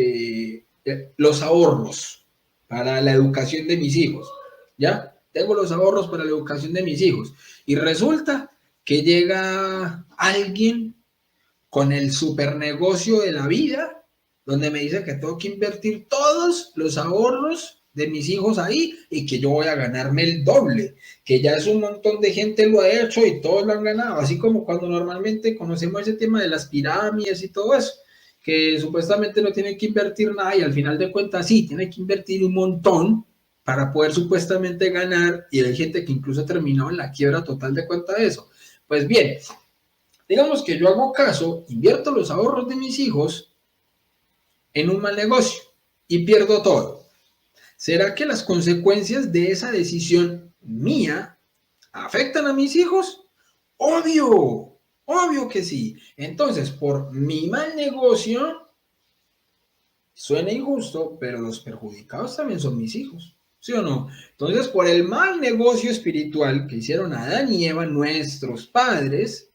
los ahorros para la educación de mis hijos, ¿ya? Tengo los ahorros para la educación de mis hijos. Y resulta que llega alguien con el super negocio de la vida, donde me dice que tengo que invertir todos los ahorros de mis hijos ahí y que yo voy a ganarme el doble, que ya es un montón de gente lo ha hecho y todos lo han ganado, así como cuando normalmente conocemos ese tema de las pirámides y todo eso, que supuestamente no tiene que invertir nada y al final de cuentas sí, tiene que invertir un montón para poder supuestamente ganar y hay gente que incluso ha terminado en la quiebra total de cuenta de eso. Pues bien, digamos que yo hago caso, invierto los ahorros de mis hijos en un mal negocio y pierdo todo. ¿Será que las consecuencias de esa decisión mía afectan a mis hijos? Obvio, obvio que sí. Entonces, por mi mal negocio, suena injusto, pero los perjudicados también son mis hijos. ¿Sí o no? Entonces, por el mal negocio espiritual que hicieron Adán y Eva, nuestros padres,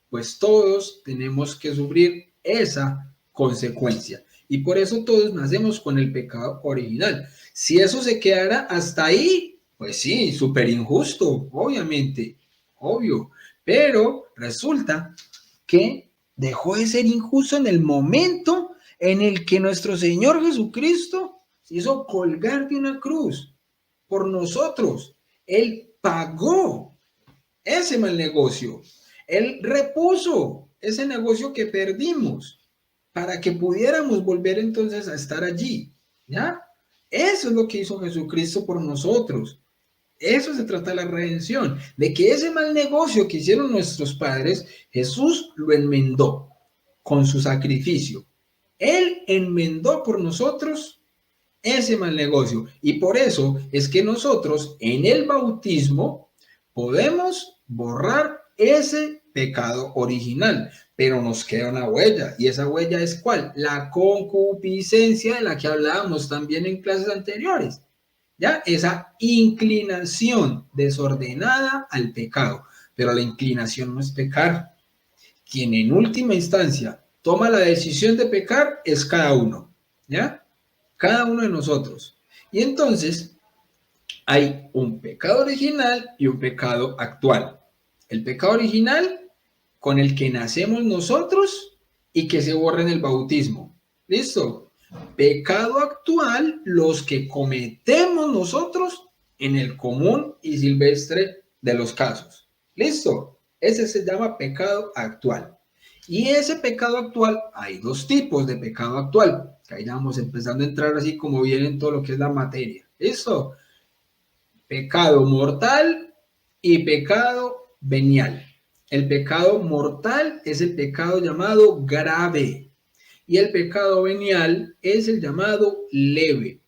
pues todos tenemos que sufrir esa consecuencia. Y por eso todos nacemos con el pecado original. Si eso se quedara hasta ahí, pues sí, súper injusto, obviamente, obvio. Pero resulta que dejó de ser injusto en el momento en el que nuestro Señor Jesucristo se hizo colgar de una cruz por nosotros. Él pagó ese mal negocio. Él repuso ese negocio que perdimos para que pudiéramos volver entonces a estar allí, ¿ya? Eso es lo que hizo Jesucristo por nosotros. Eso se trata de la redención, de que ese mal negocio que hicieron nuestros padres, Jesús lo enmendó con su sacrificio. Él enmendó por nosotros ese mal negocio. Y por eso es que nosotros en el bautismo podemos borrar ese pecado original, pero nos queda una huella. ¿Y esa huella es cuál? La concupiscencia de la que hablábamos también en clases anteriores. ¿Ya? Esa inclinación desordenada al pecado. Pero la inclinación no es pecar. Quien en última instancia toma la decisión de pecar es cada uno. ¿Ya? Cada uno de nosotros. Y entonces hay un pecado original y un pecado actual. El pecado original con el que nacemos nosotros y que se borra en el bautismo. ¿Listo? Pecado actual, los que cometemos nosotros en el común y silvestre de los casos. ¿Listo? Ese se llama pecado actual. Y ese pecado actual, hay dos tipos de pecado actual, que ahí ya vamos empezando a entrar así como viene en todo lo que es la materia. ¿Listo? Pecado mortal y pecado venial. El pecado mortal es el pecado llamado grave y el pecado venial es el llamado leve.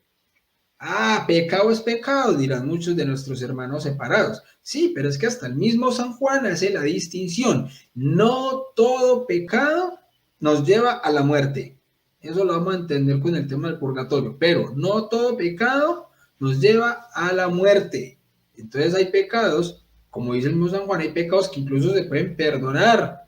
Ah, pecado es pecado, dirán muchos de nuestros hermanos separados. Sí, pero es que hasta el mismo San Juan hace la distinción. No todo pecado nos lleva a la muerte. Eso lo vamos a entender con el tema del purgatorio, pero no todo pecado nos lleva a la muerte. Entonces hay pecados, como dice el mismo San Juan, hay pecados que incluso se pueden perdonar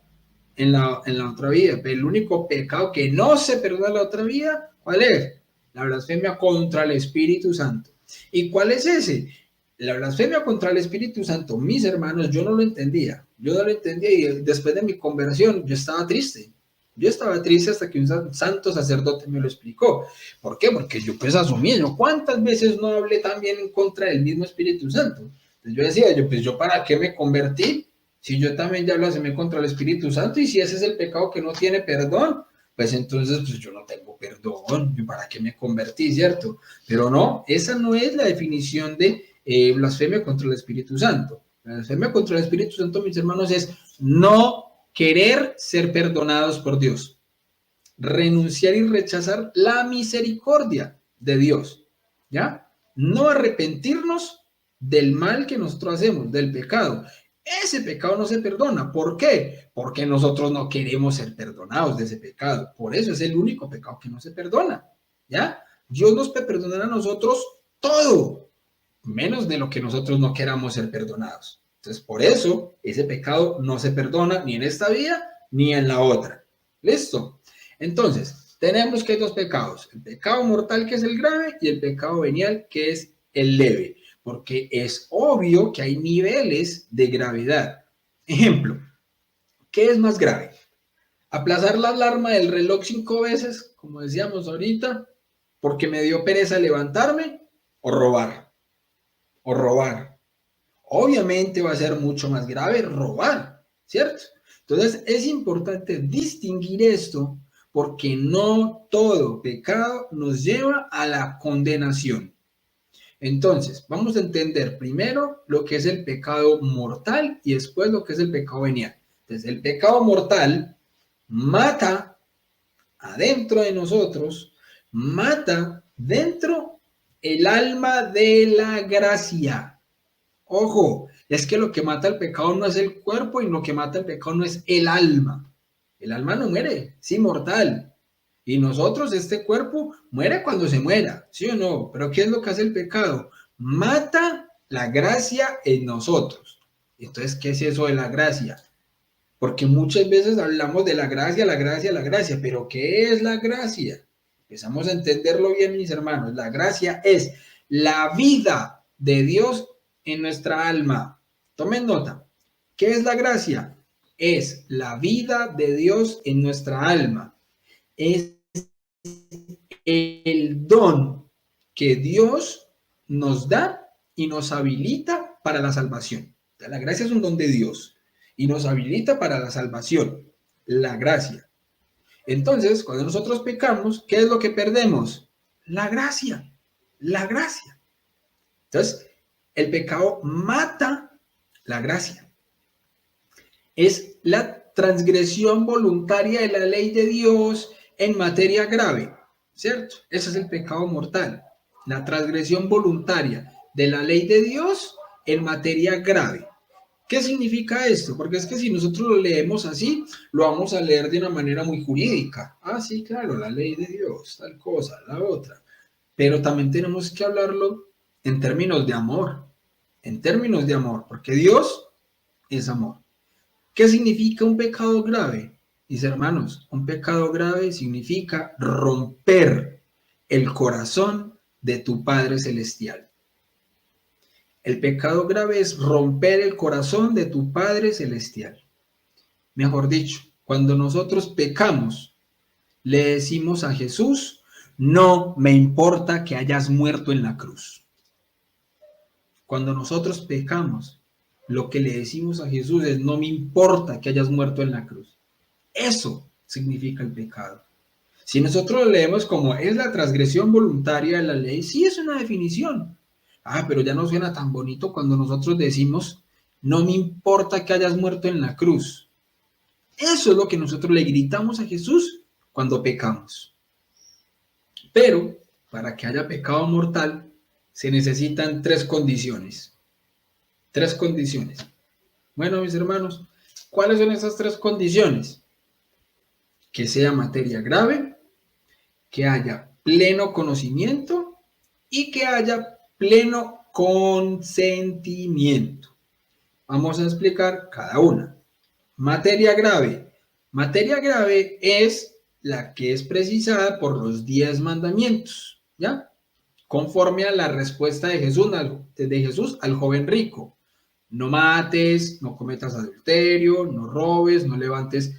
en la otra vida, pero el único pecado que no se perdona en la otra vida, ¿cuál es? La blasfemia contra el Espíritu Santo. ¿Y cuál es ese? La blasfemia contra el Espíritu Santo, mis hermanos, yo no lo entendía. Yo no lo entendía y después de mi conversión yo estaba triste. Yo estaba triste hasta que un santo sacerdote me lo explicó. ¿Por qué? Porque yo pues asumí, yo cuántas veces no hablé también en contra del mismo Espíritu Santo. Entonces yo decía, pues yo para qué me convertí si yo también ya blasfemé contra el Espíritu Santo y si ese es el pecado que no tiene perdón, pues entonces pues yo no tengo perdón, ¿para qué me convertí, cierto? Pero no, esa no es la definición de blasfemia contra el Espíritu Santo. La blasfemia contra el Espíritu Santo, mis hermanos, es no querer ser perdonados por Dios, renunciar y rechazar la misericordia de Dios, ¿ya? No arrepentirnos del mal que nosotros hacemos, del pecado. Ese pecado no se perdona. ¿Por qué? Porque nosotros no queremos ser perdonados de ese pecado. Por eso es el único pecado que no se perdona. ¿Ya? Dios nos puede perdonar a nosotros todo, menos de lo que nosotros no queramos ser perdonados. Entonces, por eso, ese pecado no se perdona ni en esta vida ni en la otra. ¿Listo? Entonces, tenemos que hay dos pecados. El pecado mortal, que es el grave, y el pecado venial, que es el leve. Porque es obvio que hay niveles de gravedad. Ejemplo, ¿qué es más grave? ¿Aplazar la alarma del reloj 5 veces, como decíamos ahorita, porque me dio pereza levantarme? ¿O robar? ¿O robar? Obviamente va a ser mucho más grave robar, ¿cierto? Entonces es importante distinguir esto porque no todo pecado nos lleva a la condenación. Entonces, vamos a entender primero lo que es el pecado mortal y después lo que es el pecado venial. Entonces, el pecado mortal mata adentro de nosotros, mata dentro el alma de la gracia. Ojo, es que lo que mata el pecado no es el cuerpo y lo que mata el pecado no es el alma. El alma no muere, es inmortal. Y nosotros, este cuerpo, muere cuando se muera, ¿sí o no? Pero ¿qué es lo que hace el pecado? Mata la gracia en nosotros. Entonces, ¿qué es eso de la gracia? Porque muchas veces hablamos de la gracia, la gracia, la gracia, pero ¿qué es la gracia? Empezamos a entenderlo bien, mis hermanos. La gracia es la vida de Dios en nuestra alma. Tomen nota. ¿Qué es la gracia? Es la vida de Dios en nuestra alma. Es el don que Dios nos da y nos habilita para la salvación. La gracia es un don de Dios y nos habilita para la salvación, la gracia. Entonces, cuando nosotros pecamos, ¿qué es lo que perdemos? La gracia, la gracia. Entonces, el pecado mata la gracia. Es la transgresión voluntaria de la ley de Dios en materia grave, ¿cierto? Ese es el pecado mortal, la transgresión voluntaria de la ley de Dios en materia grave. ¿Qué significa esto? Porque es que si nosotros lo leemos así, lo vamos a leer de una manera muy jurídica. Ah, sí, claro, la ley de Dios, tal cosa, la otra. Pero también tenemos que hablarlo en términos de amor, porque Dios es amor. ¿Qué significa un pecado grave? Mis hermanos, un pecado grave significa romper el corazón de tu Padre Celestial. El pecado grave es romper el corazón de tu Padre Celestial. Mejor dicho, cuando nosotros pecamos, le decimos a Jesús, no me importa que hayas muerto en la cruz. Cuando nosotros pecamos, lo que le decimos a Jesús es, no me importa que hayas muerto en la cruz. Eso significa el pecado. Si nosotros lo leemos como es la transgresión voluntaria de la ley, sí es una definición. Pero ya no suena tan bonito cuando nosotros decimos, no me importa que hayas muerto en la cruz. Eso es lo que nosotros le gritamos a Jesús cuando pecamos. Pero para que haya pecado mortal, se necesitan tres condiciones. Tres condiciones. Bueno, mis hermanos, ¿cuáles son esas tres condiciones? Que sea materia grave, que haya pleno conocimiento y que haya pleno consentimiento. Vamos a explicar cada una. Materia grave. Materia grave es la que es precisada por los 10 mandamientos, ¿ya? Conforme a la respuesta de Jesús al joven rico. No mates, no cometas adulterio, no robes, no levantes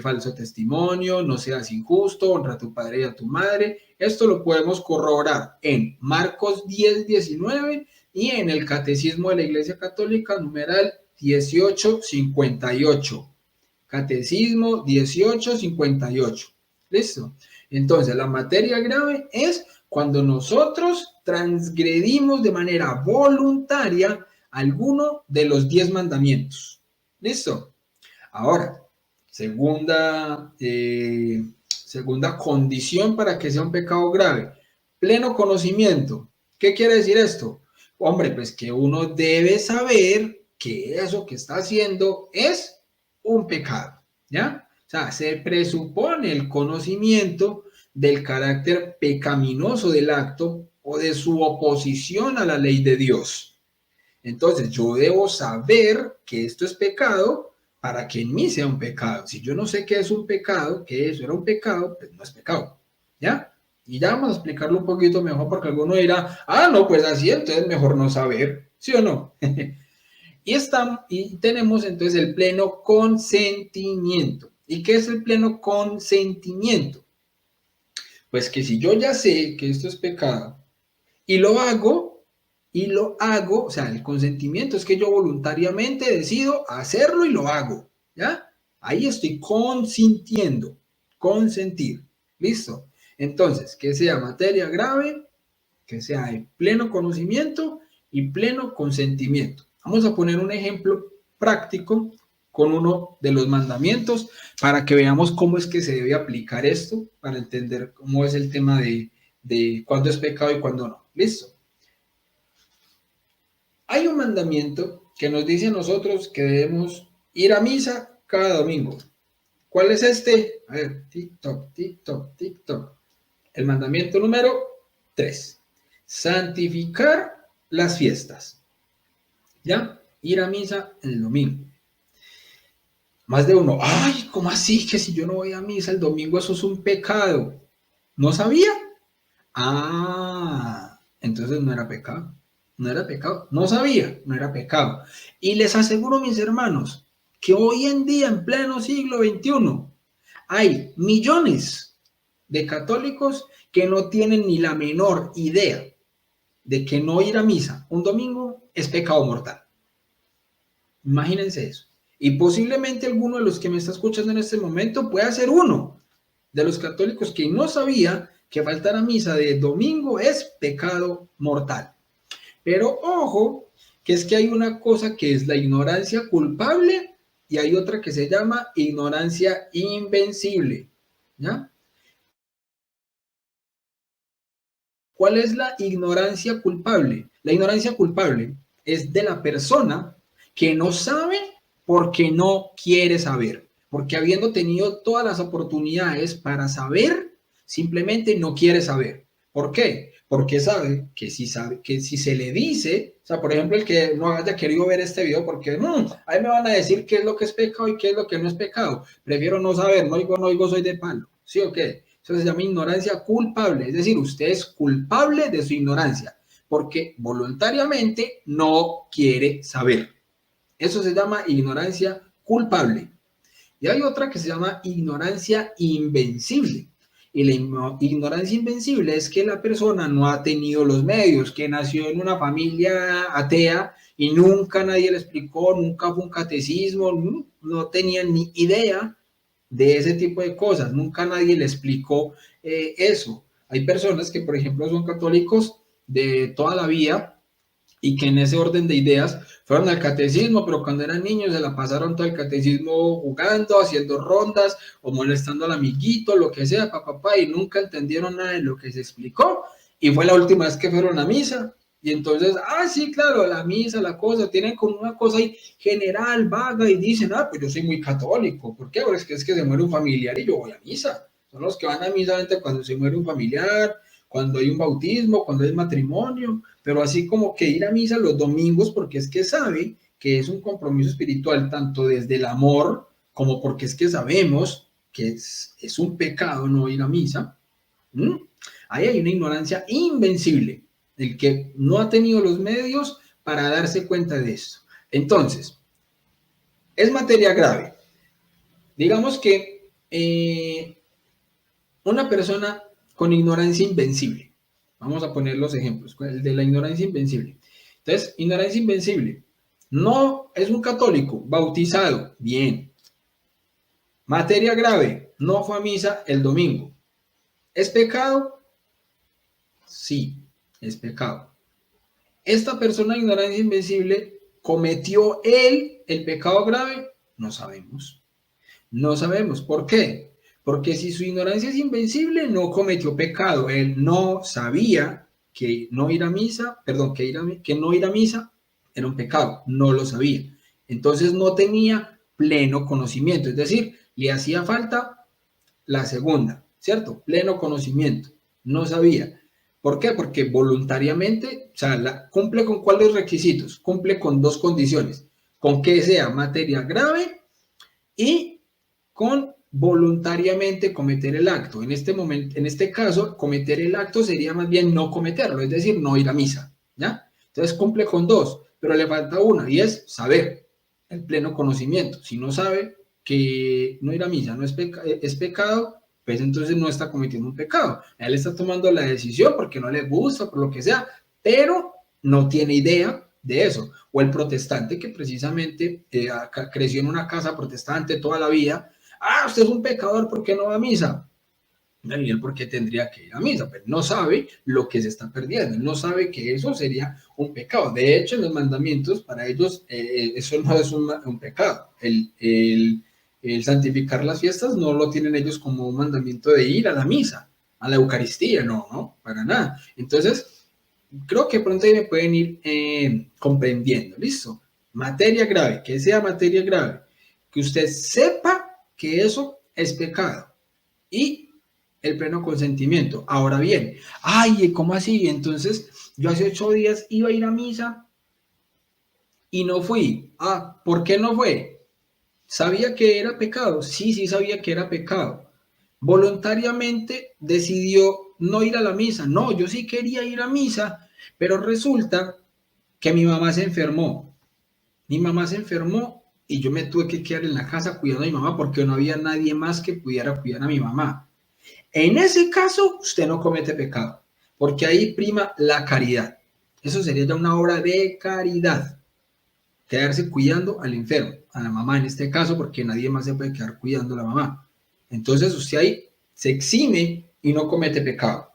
falso testimonio, no seas injusto, honra a tu padre y a tu madre. Esto lo podemos corroborar en Marcos 10:19 y en el Catecismo de la Iglesia Católica, numeral 1858. Catecismo 1858. ¿Listo? Entonces, la materia grave es cuando nosotros transgredimos de manera voluntaria alguno de los 10 mandamientos. ¿Listo? Ahora, segunda condición para que sea un pecado grave. Pleno conocimiento. ¿Qué quiere decir esto? Hombre, pues que uno debe saber que eso que está haciendo es un pecado, ¿ya? O sea, se presupone el conocimiento del carácter pecaminoso del acto o de su oposición a la ley de Dios. Entonces, yo debo saber que esto es pecado para que en mí sea un pecado. Si yo no sé qué es un pecado, que eso era un pecado, pues no es pecado, ¿ya? Y ya vamos a explicarlo un poquito mejor porque alguno dirá, no, pues así, entonces mejor no saber, ¿sí o no? Y tenemos entonces el pleno consentimiento. ¿Y qué es el pleno consentimiento? Pues que si yo ya sé que esto es pecado y lo hago, o sea, el consentimiento es que yo voluntariamente decido hacerlo y lo hago, ¿ya? Ahí estoy consintiendo, consentir, ¿listo? Entonces, que sea materia grave, que sea de pleno conocimiento y pleno consentimiento. Vamos a poner un ejemplo práctico con uno de los mandamientos para que veamos cómo es que se debe aplicar esto, para entender cómo es el tema de cuándo es pecado y cuándo no. ¿Listo? Hay un mandamiento que nos dice a nosotros que debemos ir a misa cada domingo. ¿Cuál es este? A ver, tic-toc, tic-toc, tic-toc. El mandamiento número 3. Santificar las fiestas. ¿Ya? Ir a misa el domingo. Más de uno, ¿cómo así? Que si yo no voy a misa el domingo, eso es un pecado. ¿No sabía? Entonces no era pecado. No era pecado. No sabía, no era pecado. Y les aseguro, mis hermanos, que hoy en día, en pleno siglo XXI, hay millones de católicos que no tienen ni la menor idea de que no ir a misa un domingo es pecado mortal. Imagínense eso. Y posiblemente alguno de los que me está escuchando en este momento pueda ser uno de los católicos que no sabía que faltar a misa de domingo es pecado mortal. Pero ojo, que es que hay una cosa que es la ignorancia culpable y hay otra que se llama ignorancia invencible, ¿ya? ¿Cuál es la ignorancia culpable? La ignorancia culpable es de la persona que no sabe porque no quiere saber, porque habiendo tenido todas las oportunidades para saber, simplemente no quiere saber. ¿Por qué? Porque sabe que si se le dice, o sea, por ejemplo, el que no haya querido ver este video porque ahí me van a decir qué es lo que es pecado y qué es lo que no es pecado. Prefiero no saber, no oigo, soy de palo. ¿Sí o qué? Eso se llama ignorancia culpable, es decir, usted es culpable de su ignorancia porque voluntariamente no quiere saber. Eso se llama ignorancia culpable. Y hay otra que se llama ignorancia invencible. Y la ignorancia invencible es que la persona no ha tenido los medios, que nació en una familia atea y nunca nadie le explicó, nunca fue un catecismo, no tenía ni idea de ese tipo de cosas, nunca nadie le explicó eso. Hay personas que, por ejemplo, son católicos de toda la vida y que en ese orden de ideas fueron al catecismo, pero cuando eran niños se la pasaron todo el catecismo jugando, haciendo rondas o molestando al amiguito, lo que sea, papá, y nunca entendieron nada de lo que se explicó. Y fue la última vez que fueron a misa. Y entonces, sí, claro, la misa, la cosa, tienen como una cosa ahí general, vaga, y dicen, pues yo soy muy católico. ¿Por qué? Porque es que se muere un familiar y yo voy a misa. Son los que van a misa cuando se muere un familiar, cuando hay un bautismo, cuando hay matrimonio, pero así como que ir a misa los domingos porque es que sabe que es un compromiso espiritual tanto desde el amor como porque es que sabemos que es un pecado no ir a misa. Ahí hay una ignorancia invencible, el que no ha tenido los medios para darse cuenta de esto. Entonces, es materia grave. Digamos que una persona con ignorancia invencible. Vamos a poner los ejemplos. El de la ignorancia invencible. Entonces, ignorancia invencible. No es un católico, bautizado, bien. Materia grave, no fue a misa el domingo. ¿Es pecado? Sí, es pecado. ¿Esta persona de ignorancia invencible cometió él el pecado grave? No sabemos. No sabemos. ¿Por qué? Porque si su ignorancia es invencible, no cometió pecado. Él no sabía que no ir a misa, perdón, que no ir a misa era un pecado. No lo sabía. Entonces no tenía pleno conocimiento. Es decir, le hacía falta la segunda, ¿cierto? Pleno conocimiento. No sabía. ¿Por qué? Porque voluntariamente, o sea, cumple con cuáles requisitos. Cumple con dos condiciones. Con que sea materia grave y con voluntariamente cometer el acto. En este momento, en este caso, cometer el acto sería más bien no cometerlo, es decir, no ir a misa, ¿ya? Entonces cumple con dos, pero le falta una y es saber, el pleno conocimiento. Si no sabe que no ir a misa no es pecado, pues entonces no está cometiendo un pecado. Él está tomando la decisión porque no le gusta, por lo que sea, pero no tiene idea de eso. O el protestante que precisamente creció en una casa protestante toda la vida. Usted es un pecador, ¿por qué no va a misa? Y él, ¿por qué tendría que ir a misa? Pero no sabe lo que se está perdiendo, él no sabe que eso sería un pecado. De hecho, en los mandamientos, para ellos, eso no es un pecado. El santificar las fiestas no lo tienen ellos como un mandamiento de ir a la misa, a la Eucaristía, no, para nada. Entonces, creo que pronto ahí me pueden ir comprendiendo, ¿listo? Materia grave, que sea materia grave, que usted sepa que eso es pecado y el pleno consentimiento. Ahora bien, ¿cómo así? Entonces, yo hace 8 días iba a ir a misa y no fui. ¿Por qué no fue? ¿Sabía que era pecado? Sí, sabía que era pecado. Voluntariamente decidió no ir a la misa. No, yo sí quería ir a misa, pero resulta que mi mamá se enfermó. Mi mamá se enfermó y yo me tuve que quedar en la casa cuidando a mi mamá porque no había nadie más que pudiera cuidar a mi mamá. En ese caso, usted no comete pecado, porque ahí prima la caridad. Eso sería ya una obra de caridad. Quedarse cuidando al enfermo, a la mamá en este caso, porque nadie más se puede quedar cuidando a la mamá. Entonces usted ahí se exime y no comete pecado.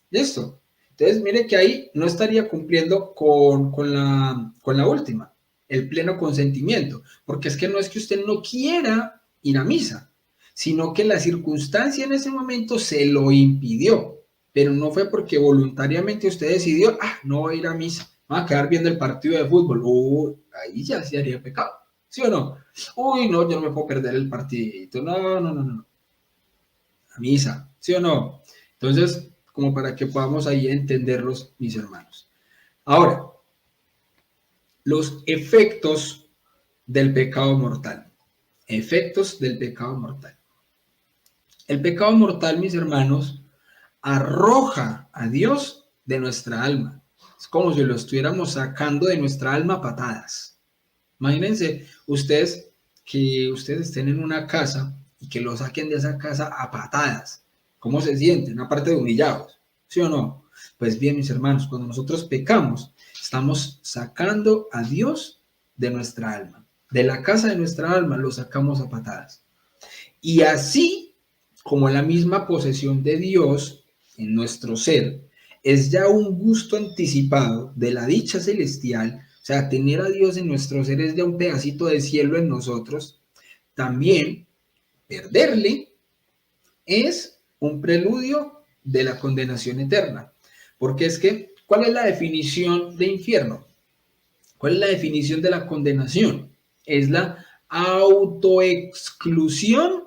¿Listo? Entonces mire que ahí no estaría cumpliendo con la última, el pleno consentimiento, porque es que no es que usted no quiera ir a misa, sino que la circunstancia en ese momento se lo impidió, pero no fue porque voluntariamente usted decidió, no voy a ir a misa, va a quedar viendo el partido de fútbol, ahí ya se haría pecado, ¿sí o no? No, yo no me puedo perder el partidito, no, a misa, ¿sí o no? Entonces, como para que podamos ahí entenderlos, mis hermanos. Ahora, los efectos del pecado mortal. Efectos del pecado mortal. El pecado mortal, mis hermanos, arroja a Dios de nuestra alma. Es como si lo estuviéramos sacando de nuestra alma a patadas. Imagínense que ustedes estén en una casa y que lo saquen de esa casa a patadas. ¿Cómo se sienten? Aparte de humillados, ¿sí o no? Pues bien, mis hermanos, cuando nosotros pecamos, estamos sacando a Dios de nuestra alma. De la casa de nuestra alma lo sacamos a patadas. Y así como la misma posesión de Dios en nuestro ser es ya un gusto anticipado de la dicha celestial, o sea, tener a Dios en nuestro ser es ya un pedacito de cielo en nosotros, también perderle es un preludio de la condenación eterna. Porque es que, ¿cuál es la definición de infierno? ¿Cuál es la definición de la condenación? Es la autoexclusión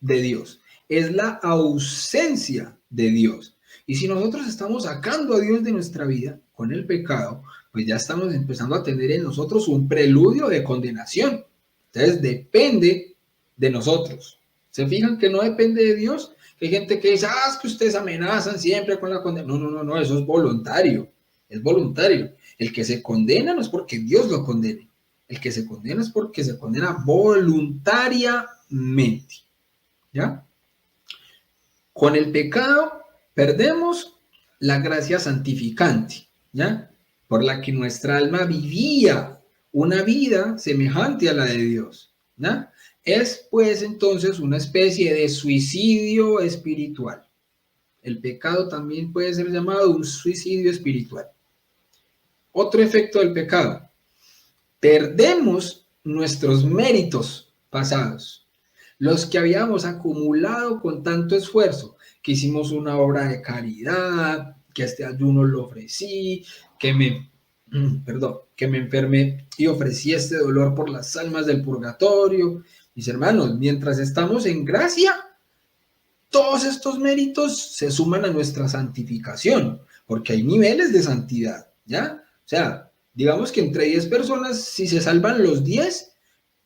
de Dios, es la ausencia de Dios. Y si nosotros estamos sacando a Dios de nuestra vida con el pecado, pues ya estamos empezando a tener en nosotros un preludio de condenación. Entonces depende de nosotros. ¿Se fijan que no depende de Dios? Que hay gente que dice, es que ustedes amenazan siempre con la condena. No, eso es voluntario. Es voluntario. El que se condena no es porque Dios lo condene. El que se condena es porque se condena voluntariamente. ¿Ya? Con el pecado perdemos la gracia santificante, ¿ya? Por la que nuestra alma vivía una vida semejante a la de Dios, ¿ya? Es pues entonces una especie de suicidio espiritual. El pecado también puede ser llamado un suicidio espiritual. Otro efecto del pecado: perdemos nuestros méritos pasados, los que habíamos acumulado con tanto esfuerzo, que hicimos una obra de caridad, que este ayuno lo ofrecí, que me enfermé y ofrecí este dolor por las almas del purgatorio. Mis hermanos, mientras estamos en gracia, todos estos méritos se suman a nuestra santificación, porque hay niveles de santidad, ¿ya? O sea, digamos que entre 10 personas, si se salvan los 10,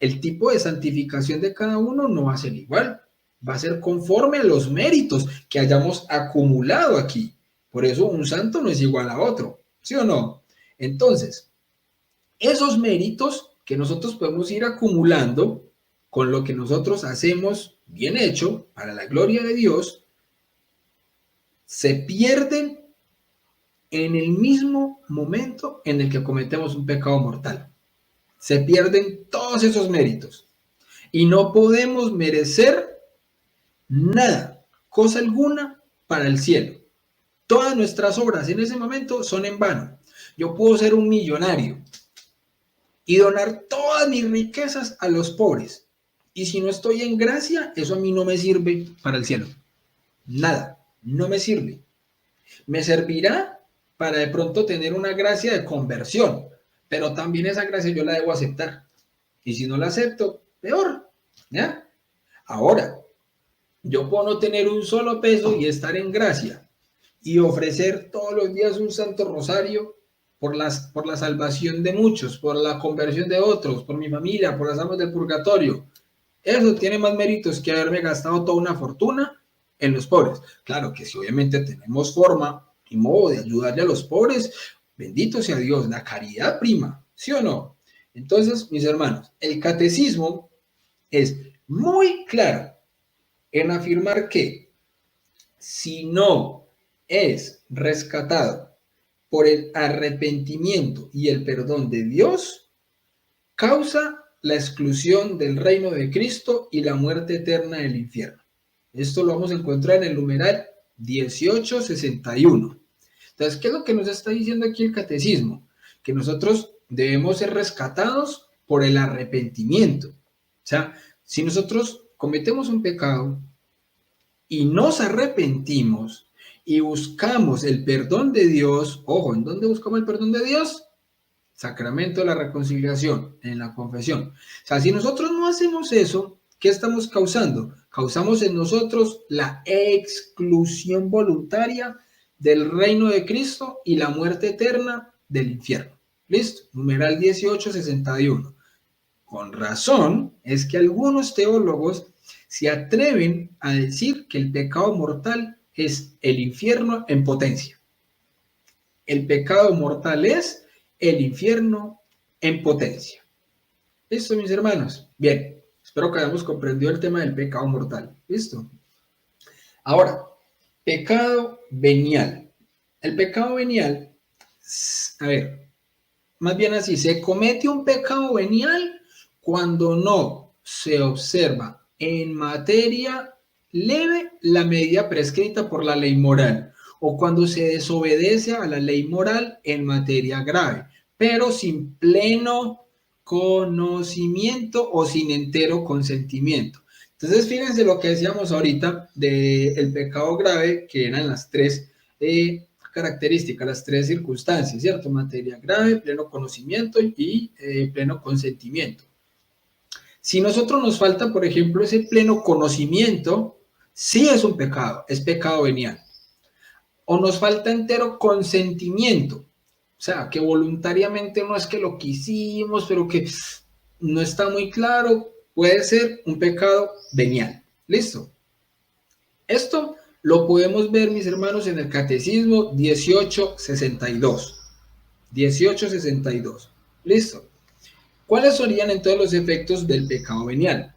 el tipo de santificación de cada uno no va a ser igual, va a ser conforme a los méritos que hayamos acumulado aquí. Por eso un santo no es igual a otro, ¿sí o no? Entonces, esos méritos que nosotros podemos ir acumulando con lo que nosotros hacemos bien hecho para la gloria de Dios, se pierden en el mismo momento en el que cometemos un pecado mortal. Se pierden todos esos méritos y no podemos merecer nada, cosa alguna, para el cielo. Todas nuestras obras en ese momento son en vano. Yo puedo ser un millonario y donar todas mis riquezas a los pobres. Y si no estoy en gracia, eso a mí no me sirve para el cielo. Nada, no me sirve. Me servirá para de pronto tener una gracia de conversión, pero también esa gracia yo la debo aceptar. Y si no la acepto, peor, ¿ya? Ahora, yo puedo no tener un solo peso y estar en gracia y ofrecer todos los días un santo rosario por la salvación de muchos, por la conversión de otros, por mi familia, por las almas del purgatorio. Eso tiene más méritos que haberme gastado toda una fortuna en los pobres. Claro que si obviamente tenemos forma y modo de ayudarle a los pobres, bendito sea Dios, la caridad prima, ¿sí o no? Entonces, mis hermanos, el catecismo es muy claro en afirmar que si no es rescatado por el arrepentimiento y el perdón de Dios, causa la exclusión del reino de Cristo y la muerte eterna del infierno. Esto lo vamos a encontrar en el numeral 1861. Entonces, ¿qué es lo que nos está diciendo aquí el catecismo? Que nosotros debemos ser rescatados por el arrepentimiento. O sea, si nosotros cometemos un pecado y nos arrepentimos y buscamos el perdón de Dios, ojo, ¿en dónde buscamos el perdón de Dios? Sacramento de la reconciliación, en la confesión. O sea, si nosotros no hacemos eso, ¿qué estamos causando? Causamos en nosotros la exclusión voluntaria del reino de Cristo y la muerte eterna del infierno. ¿Listo? Numeral 1861. Con razón es que algunos teólogos se atreven a decir que el pecado mortal es el infierno en potencia. El pecado mortal es el infierno en potencia. ¿Listo, mis hermanos? Bien, espero que hayamos comprendido el tema del pecado mortal. ¿Listo? Ahora, Pecado venial. El pecado venial, a ver, más bien así, se comete un pecado venial cuando no se observa en materia leve la medida prescrita por la ley moral o cuando se desobedece a la ley moral en materia grave, pero sin pleno conocimiento o sin entero consentimiento. Entonces, fíjense lo que decíamos ahorita del pecado grave, que eran las tres características, las tres circunstancias, ¿cierto? Materia grave, pleno conocimiento y pleno consentimiento. Si nosotros nos falta, por ejemplo, ese pleno conocimiento, sí es un pecado, es pecado venial. O nos falta entero consentimiento, o sea, que voluntariamente no es que lo quisimos, pero que no está muy claro, puede ser un pecado venial. ¿Listo? Esto lo podemos ver, mis hermanos, en el Catecismo 1862. 1862. ¿Listo? ¿Cuáles serían entonces los efectos del pecado venial?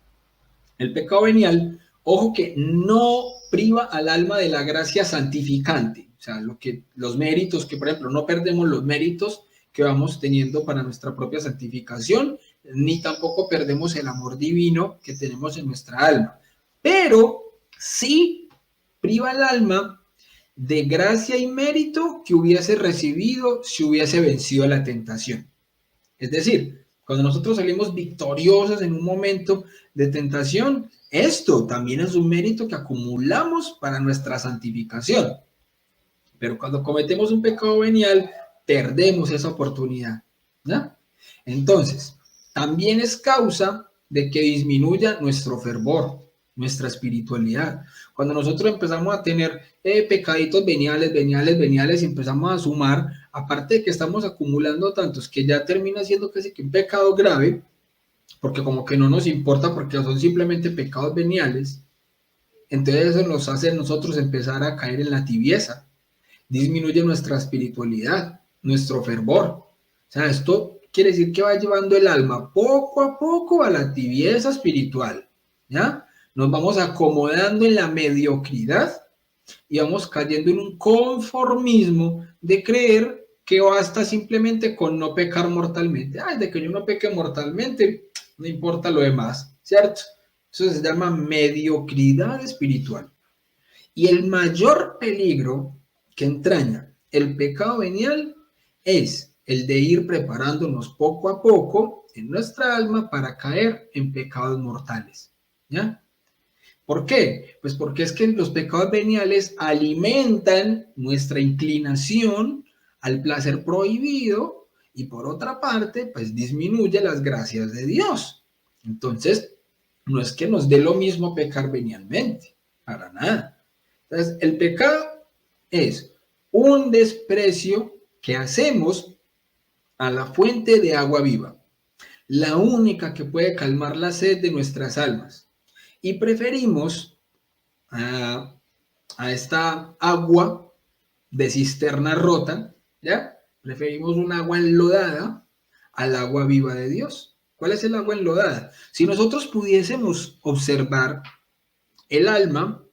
El pecado venial, ojo que no priva al alma de la gracia santificante, o sea, los méritos, que por ejemplo no perdemos los méritos que vamos teniendo para nuestra propia santificación, ni tampoco perdemos el amor divino que tenemos en nuestra alma, pero sí priva al alma de gracia y mérito que hubiese recibido si hubiese vencido la tentación. Es decir, cuando nosotros salimos victoriosos en un momento de tentación, esto también es un mérito que acumulamos para nuestra santificación. Pero cuando cometemos un pecado venial, perdemos esa oportunidad, ¿no? Entonces, también es causa de que disminuya nuestro fervor, nuestra espiritualidad. Cuando nosotros empezamos a tener pecaditos veniales, y empezamos a sumar, aparte de que estamos acumulando tantos que ya termina siendo casi que un pecado grave, porque como que no nos importa porque son simplemente pecados veniales, entonces eso nos hace a nosotros empezar a caer en la tibieza, disminuye nuestra espiritualidad, nuestro fervor. O sea, esto quiere decir que va llevando el alma poco a poco a la tibieza espiritual, ¿ya? Nos vamos acomodando en la mediocridad y vamos cayendo en un conformismo de creer que basta simplemente con no pecar mortalmente. Ay, de que yo no peque mortalmente, no importa lo demás, ¿cierto? Eso se llama mediocridad espiritual. Y el mayor peligro que entraña el pecado venial es el de ir preparándonos poco a poco en nuestra alma para caer en pecados mortales, ¿ya? ¿Por qué? Pues porque es que los pecados veniales alimentan nuestra inclinación al placer prohibido y por otra parte, pues disminuye las gracias de Dios. Entonces, no es que nos dé lo mismo pecar venialmente, para nada. Entonces, el pecado es un desprecio que hacemos a la fuente de agua viva, la única que puede calmar la sed de nuestras almas. Y preferimos a esta agua de cisterna rota, ¿ya? Preferimos un agua enlodada al agua viva de Dios. ¿Cuál es el agua enlodada? Si nosotros pudiésemos observar el alma,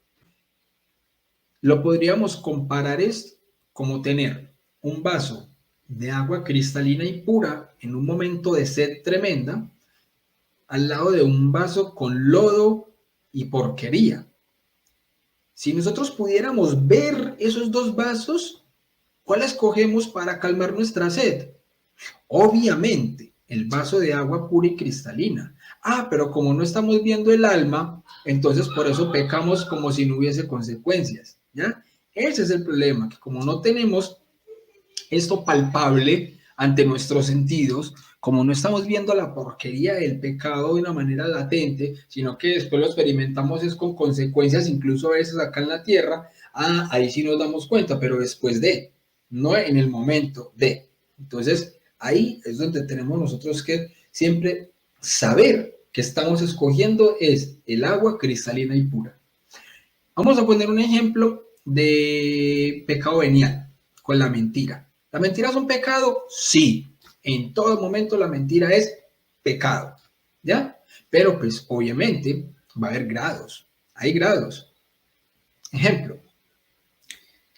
lo podríamos comparar es como tener un vaso de agua cristalina y pura en un momento de sed tremenda, al lado de un vaso con lodo y porquería. Si nosotros pudiéramos ver esos dos vasos, ¿cuál escogemos para calmar nuestra sed? Obviamente, el vaso de agua pura y cristalina. Ah, pero como no estamos viendo el alma, entonces por eso pecamos como si no hubiese consecuencias, ¿ya? Ese es el problema, que como no tenemos esto palpable ante nuestros sentidos, como no estamos viendo la porquería del pecado de una manera latente, sino que después lo experimentamos es con consecuencias, incluso a veces acá en la tierra, ahí sí nos damos cuenta, pero después de, no en el momento de. Entonces, ahí es donde tenemos nosotros que siempre saber que estamos escogiendo es el agua cristalina y pura. Vamos a poner un ejemplo de pecado venial con la mentira. ¿La mentira es un pecado? Sí. En todo momento la mentira es pecado, ¿ya? Pero pues obviamente va a haber grados. Hay grados. Ejemplo,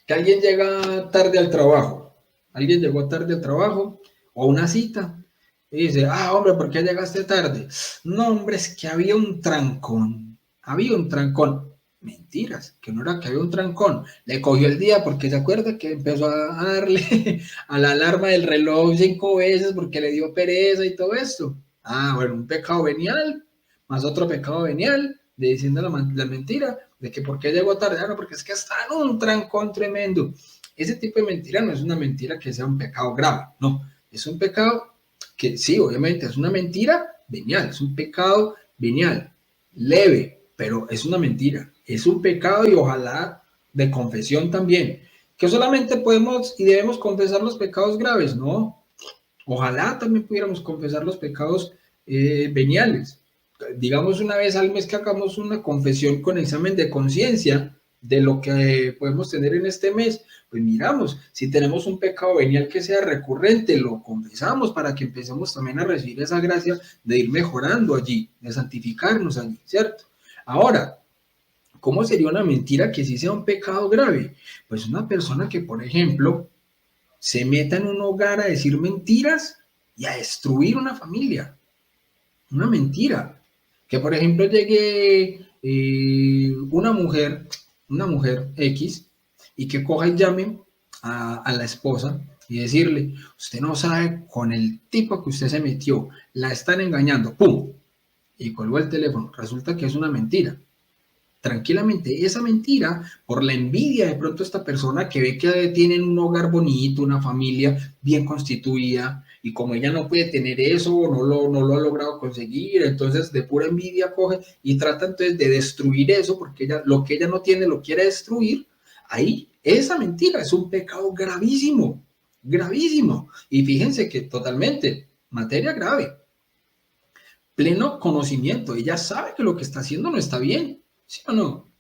que alguien llega tarde al trabajo, alguien llegó tarde al trabajo o a una cita y dice, ah, hombre, ¿por qué llegaste tarde? No, hombre, es que había un trancón. Mentiras, que no era que había un trancón. Le cogió el día porque se acuerda que empezó a darle a la alarma del reloj 5 veces porque le dio pereza y todo esto. Ah, bueno, un pecado venial, más otro pecado venial, de diciendo la mentira, de que por qué llegó tarde, ah, no, porque es que está en un trancón tremendo. Ese tipo de mentira no es una mentira que sea un pecado grave, no, es un pecado que sí, obviamente es una mentira venial, es un pecado venial, leve, pero es una mentira, es un pecado y ojalá de confesión también, que solamente podemos y debemos confesar los pecados graves, no, ojalá también pudiéramos confesar los pecados veniales. Digamos una vez al mes que hagamos una confesión con examen de conciencia de lo que podemos tener en este mes, pues miramos, si tenemos un pecado venial que sea recurrente, lo confesamos para que empecemos también a recibir esa gracia de ir mejorando allí, de santificarnos allí, ¿cierto? Ahora, ¿cómo sería una mentira que sí sea un pecado grave? Pues una persona que, por ejemplo, se meta en un hogar a decir mentiras y a destruir una familia. Una mentira. Que por ejemplo llegue una mujer X, y que coja y llame a la esposa y decirle, usted no sabe con el tipo que usted se metió, la están engañando, ¡pum! Y colgó el teléfono. Resulta que es una mentira. Tranquilamente, esa mentira, por la envidia de pronto esta persona que ve que tienen un hogar bonito, una familia bien constituida, y como ella no puede tener eso, no lo ha logrado conseguir, entonces de pura envidia coge y trata entonces de destruir eso, porque ella, lo que ella no tiene lo quiere destruir, ahí esa mentira es un pecado gravísimo, gravísimo. Y fíjense que totalmente, materia grave, pleno conocimiento, ella sabe que lo que está haciendo no está bien, ¿sí o no?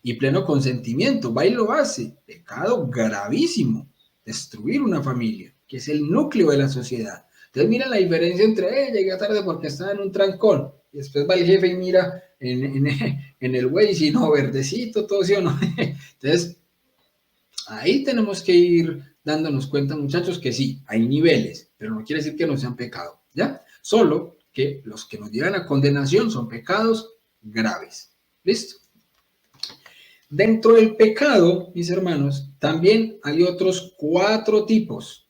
Y pleno consentimiento, va y lo hace, pecado gravísimo, destruir una familia, que es el núcleo de la sociedad. Entonces mira la diferencia entre, llegué tarde porque estaba en un trancón, y después va el jefe y mira en el Waze y no, verdecito, todo sí o no. Entonces, ahí tenemos que ir dándonos cuenta, muchachos, que sí, hay niveles, pero no quiere decir que no sean pecado, ¿ya? Solo que los que nos llevan a condenación son pecados graves. ¿Listo? Dentro del pecado, mis hermanos, también hay otros cuatro tipos,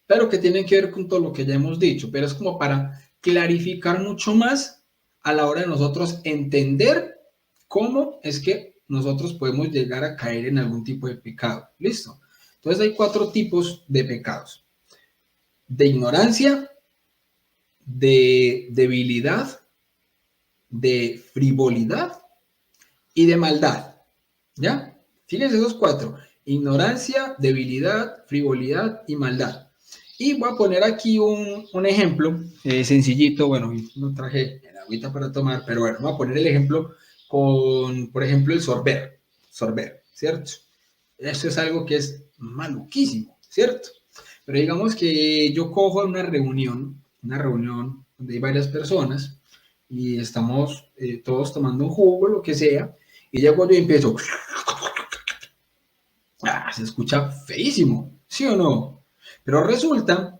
pero que tienen que ver con todo lo que ya hemos dicho, pero es como para clarificar mucho más a la hora de nosotros entender cómo es que nosotros podemos llegar a caer en algún tipo de pecado. ¿Listo? Entonces hay cuatro tipos de pecados: de ignorancia, de debilidad, de frivolidad y de maldad. ¿Ya? Fíjense esos cuatro: ignorancia, debilidad, frivolidad y maldad. Y voy a poner aquí un ejemplo sencillito. Bueno, no traje el agüita para tomar, pero bueno, voy a poner el ejemplo con, por ejemplo, el sorber, ¿cierto? Eso es algo que es maluquísimo, ¿cierto? Pero digamos que yo cojo una reunión donde hay varias personas y estamos todos tomando un jugo, lo que sea, y ya cuando yo empiezo, se escucha feísimo, ¿sí o no? Pero resulta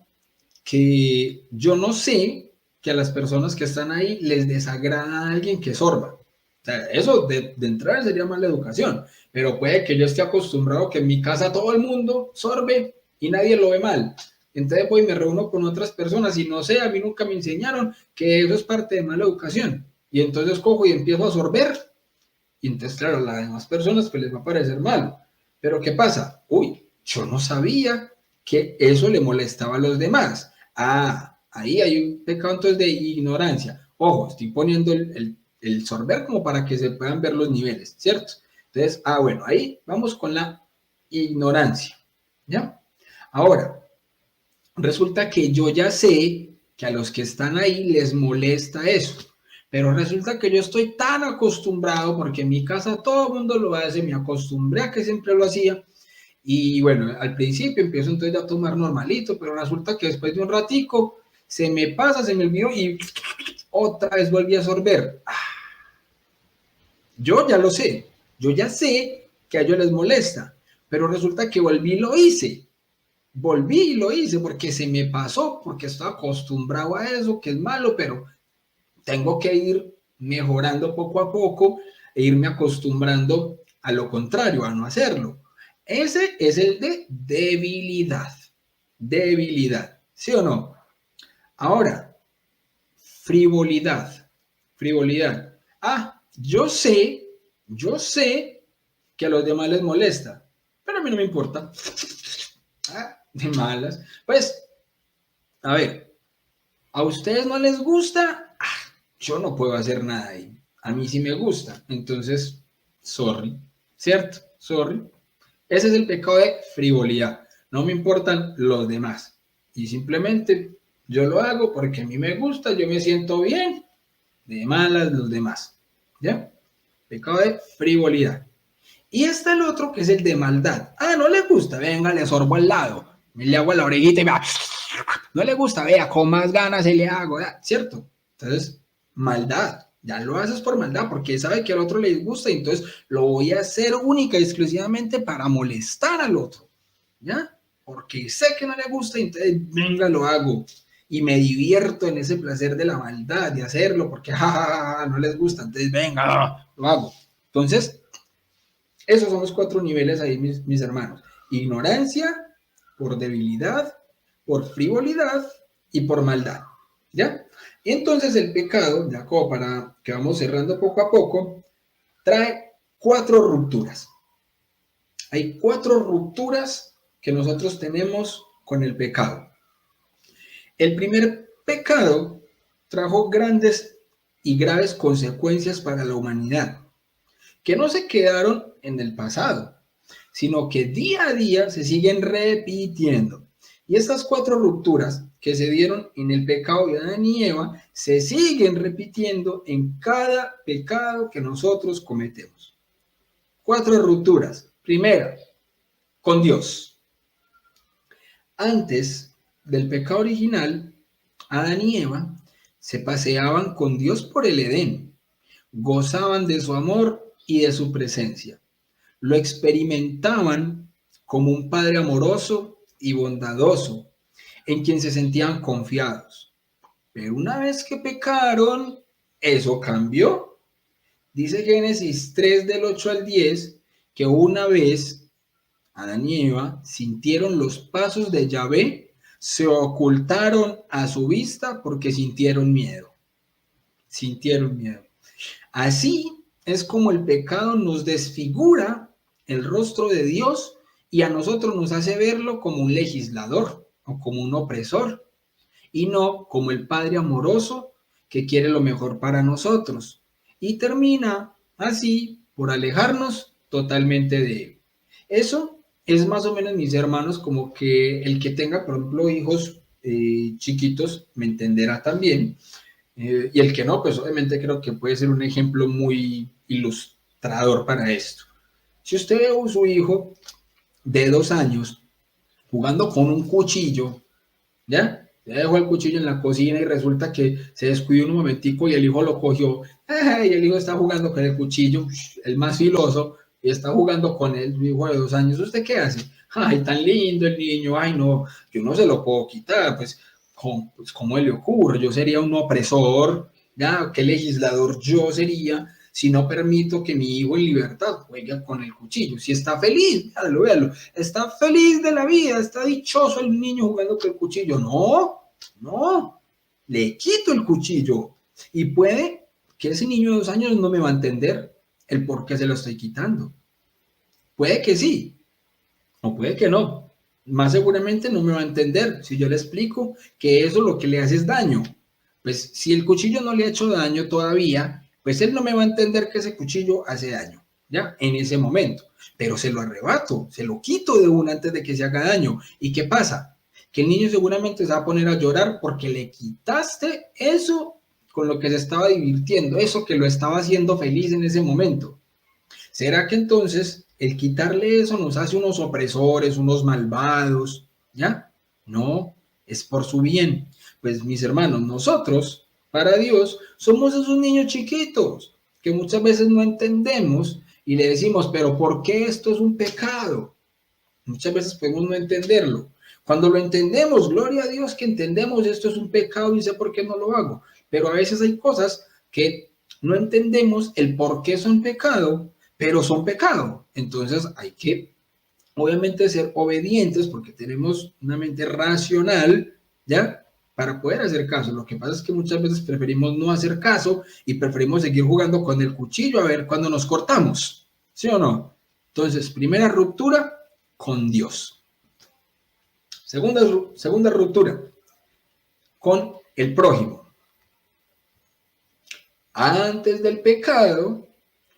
que yo no sé que a las personas que están ahí les desagrada a alguien que sorba. O sea, eso de entrada sería mala educación, pero puede que yo esté acostumbrado que en mi casa todo el mundo sorbe y nadie lo ve mal. Entonces voy y me reúno con otras personas y no sé, a mí nunca me enseñaron que eso es parte de mala educación. Y entonces cojo y empiezo a sorber. Y entonces, claro, a las demás personas pues les va a parecer mal. Pero ¿qué pasa? Uy, yo no sabía que eso le molestaba a los demás. Ah, ahí hay un pecado entonces de ignorancia. Ojo, estoy poniendo el sorber como para que se puedan ver los niveles, ¿cierto? Entonces, bueno, ahí vamos con la ignorancia, ¿ya? Ahora, resulta que yo ya sé que a los que están ahí les molesta eso, pero resulta que yo estoy tan acostumbrado, porque en mi casa todo el mundo lo hace, me acostumbré a que siempre lo hacía, y bueno, al principio empiezo entonces a tomar normalito, pero resulta que después de un ratico se me pasa, se me olvidó y otra vez volví a sorber. Yo ya lo sé, yo ya sé que a ellos les molesta, pero resulta que volví y lo hice porque se me pasó, porque estoy acostumbrado a eso, que es malo, pero tengo que ir mejorando poco a poco e irme acostumbrando a lo contrario, a no hacerlo. Ese es el de debilidad. Debilidad, ¿sí o no? Ahora, frivolidad. Frivolidad. Ah, yo sé que a los demás les molesta, pero a mí no me importa. Ah, de malas. Pues, a ver, ¿a ustedes no les gusta? Ah, yo no puedo hacer nada ahí. A mí sí me gusta. Entonces, sorry. ¿Cierto? Sorry. Ese es el pecado de frivolidad. No me importan los demás. Y simplemente yo lo hago porque a mí me gusta, yo me siento bien. De malas los demás. ¿Ya? Pecado de frivolidad. Y está el otro que es el de maldad. Ah, no le gusta, venga, le sorbo al lado. Me le hago a la orejita y va. No le gusta, vea, con más ganas se le hago, ¿cierto? Entonces, maldad. Ya lo haces por maldad, porque sabe que al otro le disgusta, y entonces lo voy a hacer única y exclusivamente para molestar al otro. ¿Ya? Porque sé que no le gusta, entonces, venga, lo hago. Y me divierto en ese placer de la maldad, de hacerlo, porque no les gusta, entonces, venga, lo hago. Entonces, esos son los 4 niveles ahí, mis hermanos. Ignorancia, por debilidad, por frivolidad y por maldad. ¿Ya? Y entonces el pecado, ya como para que vamos cerrando poco a poco, trae 4 rupturas. Hay 4 rupturas que nosotros tenemos con el pecado. El primer pecado trajo grandes y graves consecuencias para la humanidad, que no se quedaron en el pasado, sino que día a día se siguen repitiendo. Y estas 4 rupturas que se dieron en el pecado de Adán y Eva se siguen repitiendo en cada pecado que nosotros cometemos. 4 rupturas. Primera, con Dios. Antes del pecado original, Adán y Eva se paseaban con Dios por el Edén, gozaban de su amor y de su presencia. Lo experimentaban como un padre amoroso y bondadoso, en quien se sentían confiados. Pero una vez que pecaron, eso cambió. Dice Génesis 3 del 8 al 10 que una vez Adán y Eva sintieron los pasos de Yahvé, se ocultaron a su vista porque sintieron miedo. Sintieron miedo. Así es como el pecado nos desfigura el rostro de Dios y a nosotros nos hace verlo como un legislador o como un opresor y no como el Padre amoroso que quiere lo mejor para nosotros. Y termina así por alejarnos totalmente de él. Eso es más o menos, mis hermanos, como que el que tenga, por ejemplo, hijos chiquitos me entenderá también. Y el que no, pues obviamente creo que puede ser un ejemplo muy ilustrador para esto. Si usted ve a su hijo de 2 años jugando con un cuchillo, ¿ya? Ya dejó el cuchillo en la cocina y resulta que se descuidó un momentico y el hijo lo cogió. Y el hijo está jugando con el cuchillo, el más filoso, y está jugando con él, su hijo de 2 años. ¿Usted qué hace? Ay, tan lindo el niño, ay no, yo no se lo puedo quitar, pues ¿cómo le ocurre? Yo sería un opresor, ¿ya? ¿Qué legislador yo sería si no permito que mi hijo en libertad juegue con el cuchillo? Si está feliz, véalo, véalo, está feliz de la vida, está dichoso el niño jugando con el cuchillo. No, le quito el cuchillo. Y puede que ese niño de 2 años no me va a entender el por qué se lo estoy quitando. Puede que sí, o puede que no. Más seguramente no me va a entender si yo le explico que eso lo que le hace es daño. Pues si el cuchillo no le ha hecho daño todavía, pues él no me va a entender que ese cuchillo hace daño, ¿ya? En ese momento. Pero se lo arrebato, se lo quito de una antes de que se haga daño. ¿Y qué pasa? Que el niño seguramente se va a poner a llorar porque le quitaste eso con lo que se estaba divirtiendo, eso que lo estaba haciendo feliz en ese momento. ¿Será que entonces el quitarle eso nos hace unos opresores, unos malvados? ¿Ya? No, es por su bien. Pues mis hermanos, nosotros, para Dios, somos esos niños chiquitos que muchas veces no entendemos y le decimos, pero ¿por qué esto es un pecado? Muchas veces podemos no entenderlo. Cuando lo entendemos, gloria a Dios que entendemos esto es un pecado y sé por qué no lo hago. Pero a veces hay cosas que no entendemos el por qué son pecado, pero son pecado. Entonces hay que, obviamente, ser obedientes porque tenemos una mente racional, ¿ya? Para poder hacer caso. Lo que pasa es que muchas veces preferimos no hacer caso y preferimos seguir jugando con el cuchillo a ver cuándo nos cortamos. ¿Sí o no? Entonces, primera ruptura con Dios. Segunda ruptura con el prójimo. Antes del pecado,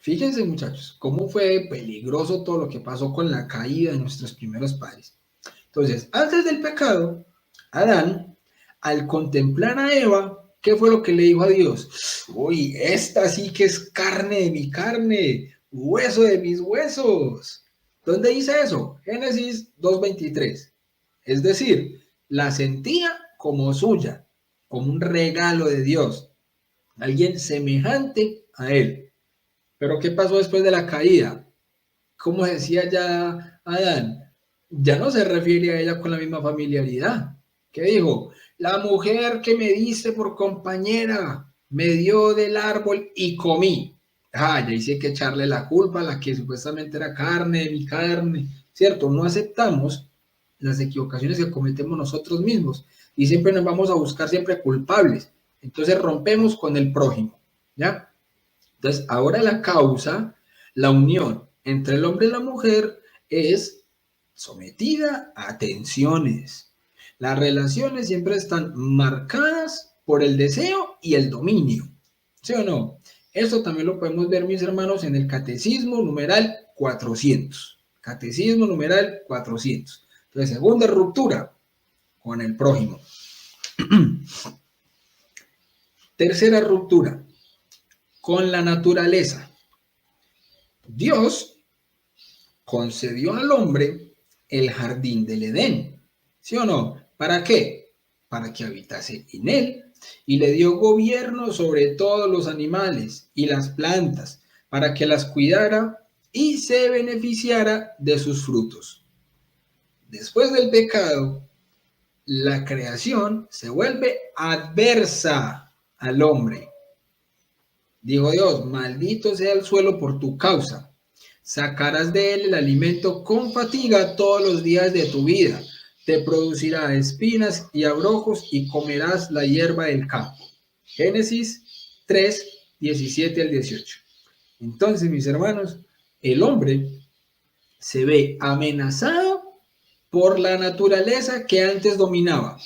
fíjense muchachos, cómo fue peligroso todo lo que pasó con la caída de nuestros primeros padres. Entonces, antes del pecado, Adán, al contemplar a Eva, ¿qué fue lo que le dijo a Dios? Uy, esta sí que es carne de mi carne, hueso de mis huesos. ¿Dónde dice eso? Génesis 2:23. Es decir, la sentía como suya, como un regalo de Dios, alguien semejante a él. Pero ¿qué pasó después de la caída? Como decía ya Adán, ya no se refiere a ella con la misma familiaridad. ¿Qué dijo? La mujer que me diste por compañera me dio del árbol y comí. Ah, ya hice que echarle la culpa a la que supuestamente era carne de mi carne, ¿cierto? No aceptamos las equivocaciones que cometemos nosotros mismos y siempre nos vamos a buscar siempre culpables. Entonces rompemos con el prójimo, ¿ya? Entonces ahora la causa, la unión entre el hombre y la mujer es sometida a tensiones. Las relaciones siempre están marcadas por el deseo y el dominio. ¿Sí o no? Esto también lo podemos ver, mis hermanos, en el Catecismo numeral 400. Catecismo numeral 400. Entonces, segunda ruptura con el prójimo. Tercera ruptura con la naturaleza. Dios concedió al hombre el jardín del Edén. ¿Sí o no? ¿Para qué? Para que habitase en él y le dio gobierno sobre todos los animales y las plantas, para que las cuidara y se beneficiara de sus frutos. Después del pecado, la creación se vuelve adversa al hombre. Dijo Dios, maldito sea el suelo por tu causa. Sacarás de él el alimento con fatiga todos los días de tu vida. Te producirá espinas y abrojos y comerás la hierba del campo. Génesis 3, 17 al 18. Entonces, mis hermanos, el hombre se ve amenazado por la naturaleza que antes dominaba.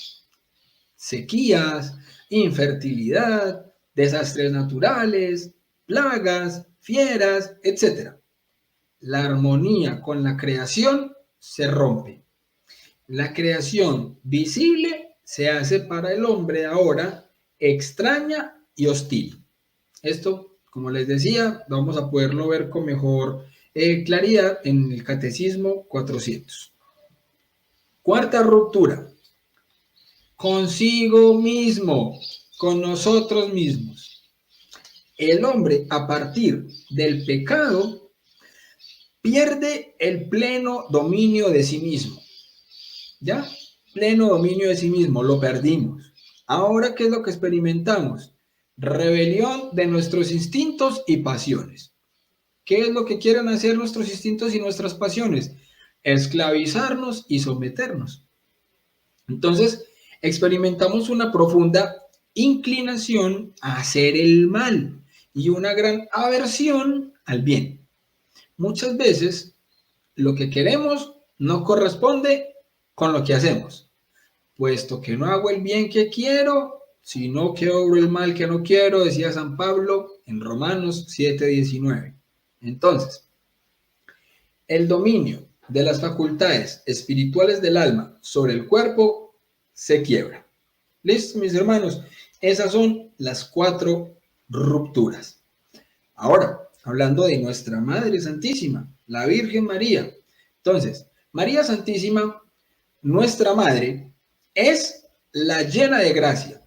Sequías, infertilidad, desastres naturales, plagas, fieras, etc. La armonía con la creación se rompe. La creación visible se hace para el hombre ahora extraña y hostil. Esto, como les decía, vamos a poderlo ver con mejor claridad en el Catecismo 400. Cuarta ruptura. Consigo mismo, con nosotros mismos. El hombre, a partir del pecado, pierde el pleno dominio de sí mismo. ¿Ya? Pleno dominio de sí mismo, lo perdimos. Ahora, ¿qué es lo que experimentamos? Rebelión de nuestros instintos y pasiones. ¿Qué es lo que quieren hacer nuestros instintos y nuestras pasiones? Esclavizarnos y someternos. Entonces, experimentamos una profunda inclinación a hacer el mal y una gran aversión al bien. Muchas veces, lo que queremos no corresponde con lo que hacemos. Puesto que no hago el bien que quiero, sino que obro el mal que no quiero, decía San Pablo en Romanos 7:19. Entonces, el dominio de las facultades espirituales del alma sobre el cuerpo se quiebra. ¿Listo, mis hermanos? Esas son las 4 rupturas. Ahora, hablando de nuestra Madre Santísima, la Virgen María. Entonces, María Santísima, nuestra Madre, es la llena de gracia.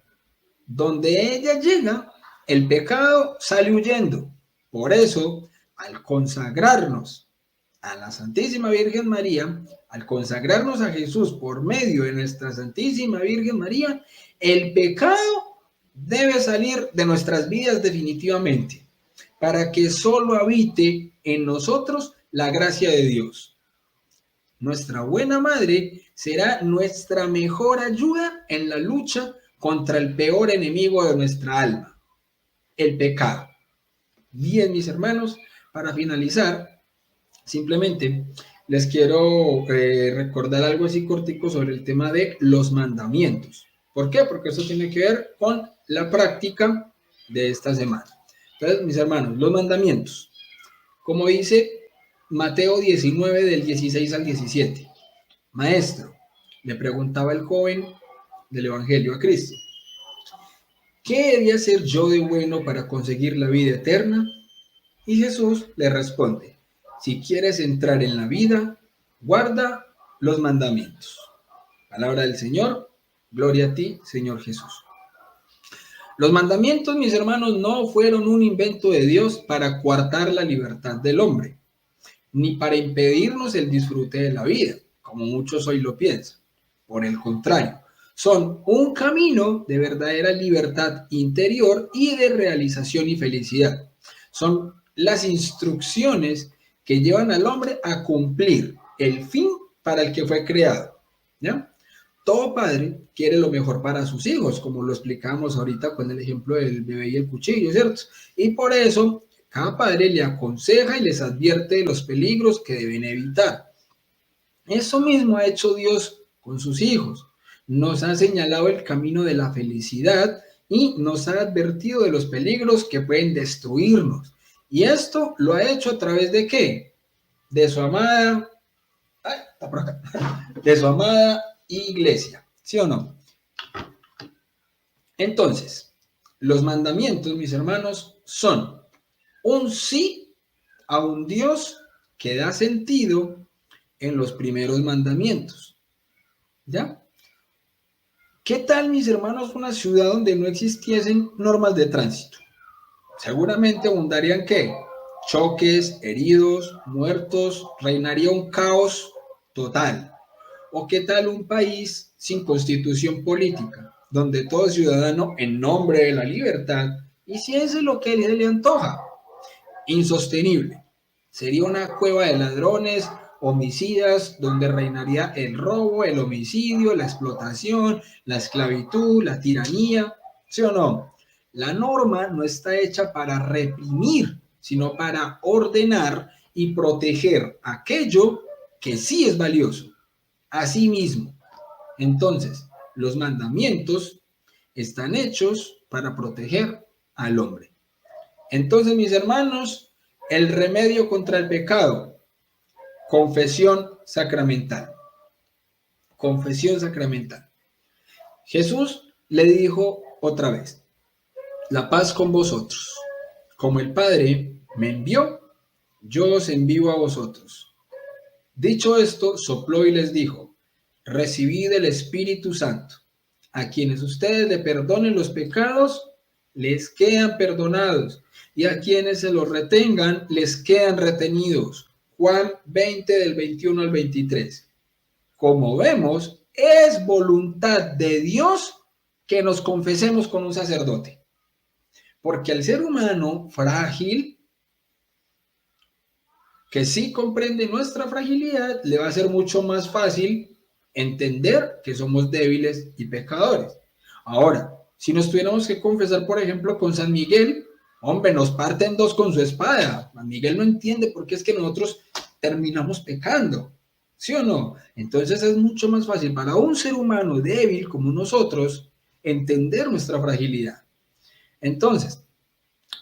Donde ella llega, el pecado sale huyendo. Por eso, al consagrarnos a la Santísima Virgen María, al consagrarnos a Jesús por medio de nuestra Santísima Virgen María, el pecado debe salir de nuestras vidas definitivamente, para que solo habite en nosotros la gracia de Dios. Nuestra buena madre será nuestra mejor ayuda en la lucha contra el peor enemigo de nuestra alma, el pecado. Bien, mis hermanos, para finalizar, simplemente les quiero recordar algo así cortico sobre el tema de los mandamientos. ¿Por qué? Porque eso tiene que ver con la práctica de esta semana. Entonces, mis hermanos, los mandamientos, como dice Mateo 19 del 16 al 17. Maestro, le preguntaba el joven del Evangelio a Cristo, ¿qué he de hacer yo de bueno para conseguir la vida eterna? Y Jesús le responde, si quieres entrar en la vida, guarda los mandamientos. Palabra del Señor, gloria a ti, Señor Jesús. Los mandamientos, mis hermanos, no fueron un invento de Dios para coartar la libertad del hombre, ni para impedirnos el disfrute de la vida, como muchos hoy lo piensan. Por el contrario, son un camino de verdadera libertad interior y de realización y felicidad. Son las instrucciones que llevan al hombre a cumplir el fin para el que fue creado, ¿ya? Todo padre quiere lo mejor para sus hijos, como lo explicamos ahorita con el ejemplo del bebé y el cuchillo, ¿cierto? Y por eso cada padre le aconseja y les advierte de los peligros que deben evitar. Eso mismo ha hecho Dios con sus hijos. Nos ha señalado el camino de la felicidad y nos ha advertido de los peligros que pueden destruirnos. Y esto lo ha hecho a través de ¿qué? De su amada, está por acá, de su amada iglesia, ¿sí o no? Entonces, los mandamientos, mis hermanos, son un sí a un Dios que da sentido en los primeros mandamientos, ¿ya? ¿Qué tal, mis hermanos, una ciudad donde no existiesen normas de tránsito? Seguramente abundarían ¿qué? Choques, heridos, muertos, reinaría un caos total. ¿O qué tal un país sin constitución política, donde todo ciudadano en nombre de la libertad hiciese lo que le antoja? Insostenible. Sería una cueva de ladrones, homicidas, donde reinaría el robo, el homicidio, la explotación, la esclavitud, la tiranía, ¿sí o no? La norma no está hecha para reprimir, sino para ordenar y proteger aquello que sí es valioso. Asimismo, entonces, los mandamientos están hechos para proteger al hombre. Entonces, mis hermanos, el remedio contra el pecado, confesión sacramental. Confesión sacramental. Jesús le dijo otra vez, la paz con vosotros. Como el Padre me envió, yo os envío a vosotros. Dicho esto, sopló y les dijo, recibid el Espíritu Santo. A quienes ustedes le perdonen los pecados, les quedan perdonados. Y a quienes se los retengan, les quedan retenidos. Juan 20 del 21 al 23. Como vemos, es voluntad de Dios que nos confesemos con un sacerdote. Porque al ser humano frágil, que sí comprende nuestra fragilidad, le va a ser mucho más fácil entender que somos débiles y pecadores. Ahora, si nos tuviéramos que confesar, por ejemplo, con San Miguel, hombre, nos parten dos con su espada. San Miguel no entiende por qué es que nosotros terminamos pecando, ¿sí o no? Entonces es mucho más fácil para un ser humano débil como nosotros entender nuestra fragilidad. Entonces,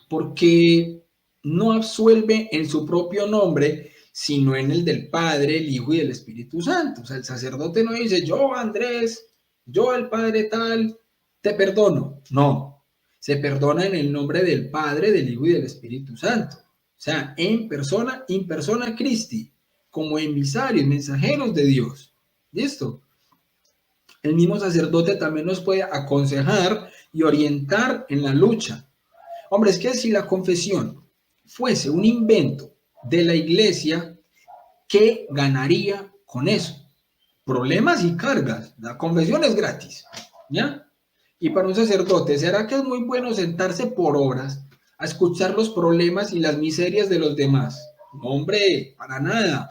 porque no absuelve en su propio nombre, sino en el del Padre, el Hijo y el Espíritu Santo. O sea, el sacerdote no dice, yo Andrés, yo el Padre tal, te perdono. No, se perdona en el nombre del Padre, del Hijo y del Espíritu Santo. O sea, en persona, in persona Christi, como emisarios, mensajeros de Dios. ¿Listo? El mismo sacerdote también nos puede aconsejar y orientar en la lucha. Hombre, es que si la confesión fuese un invento de la iglesia, ¿qué ganaría con eso? Problemas y cargas. La confesión es gratis, ¿ya? Y para un sacerdote, ¿será que es muy bueno sentarse por horas a escuchar los problemas y las miserias de los demás? No, hombre, para nada.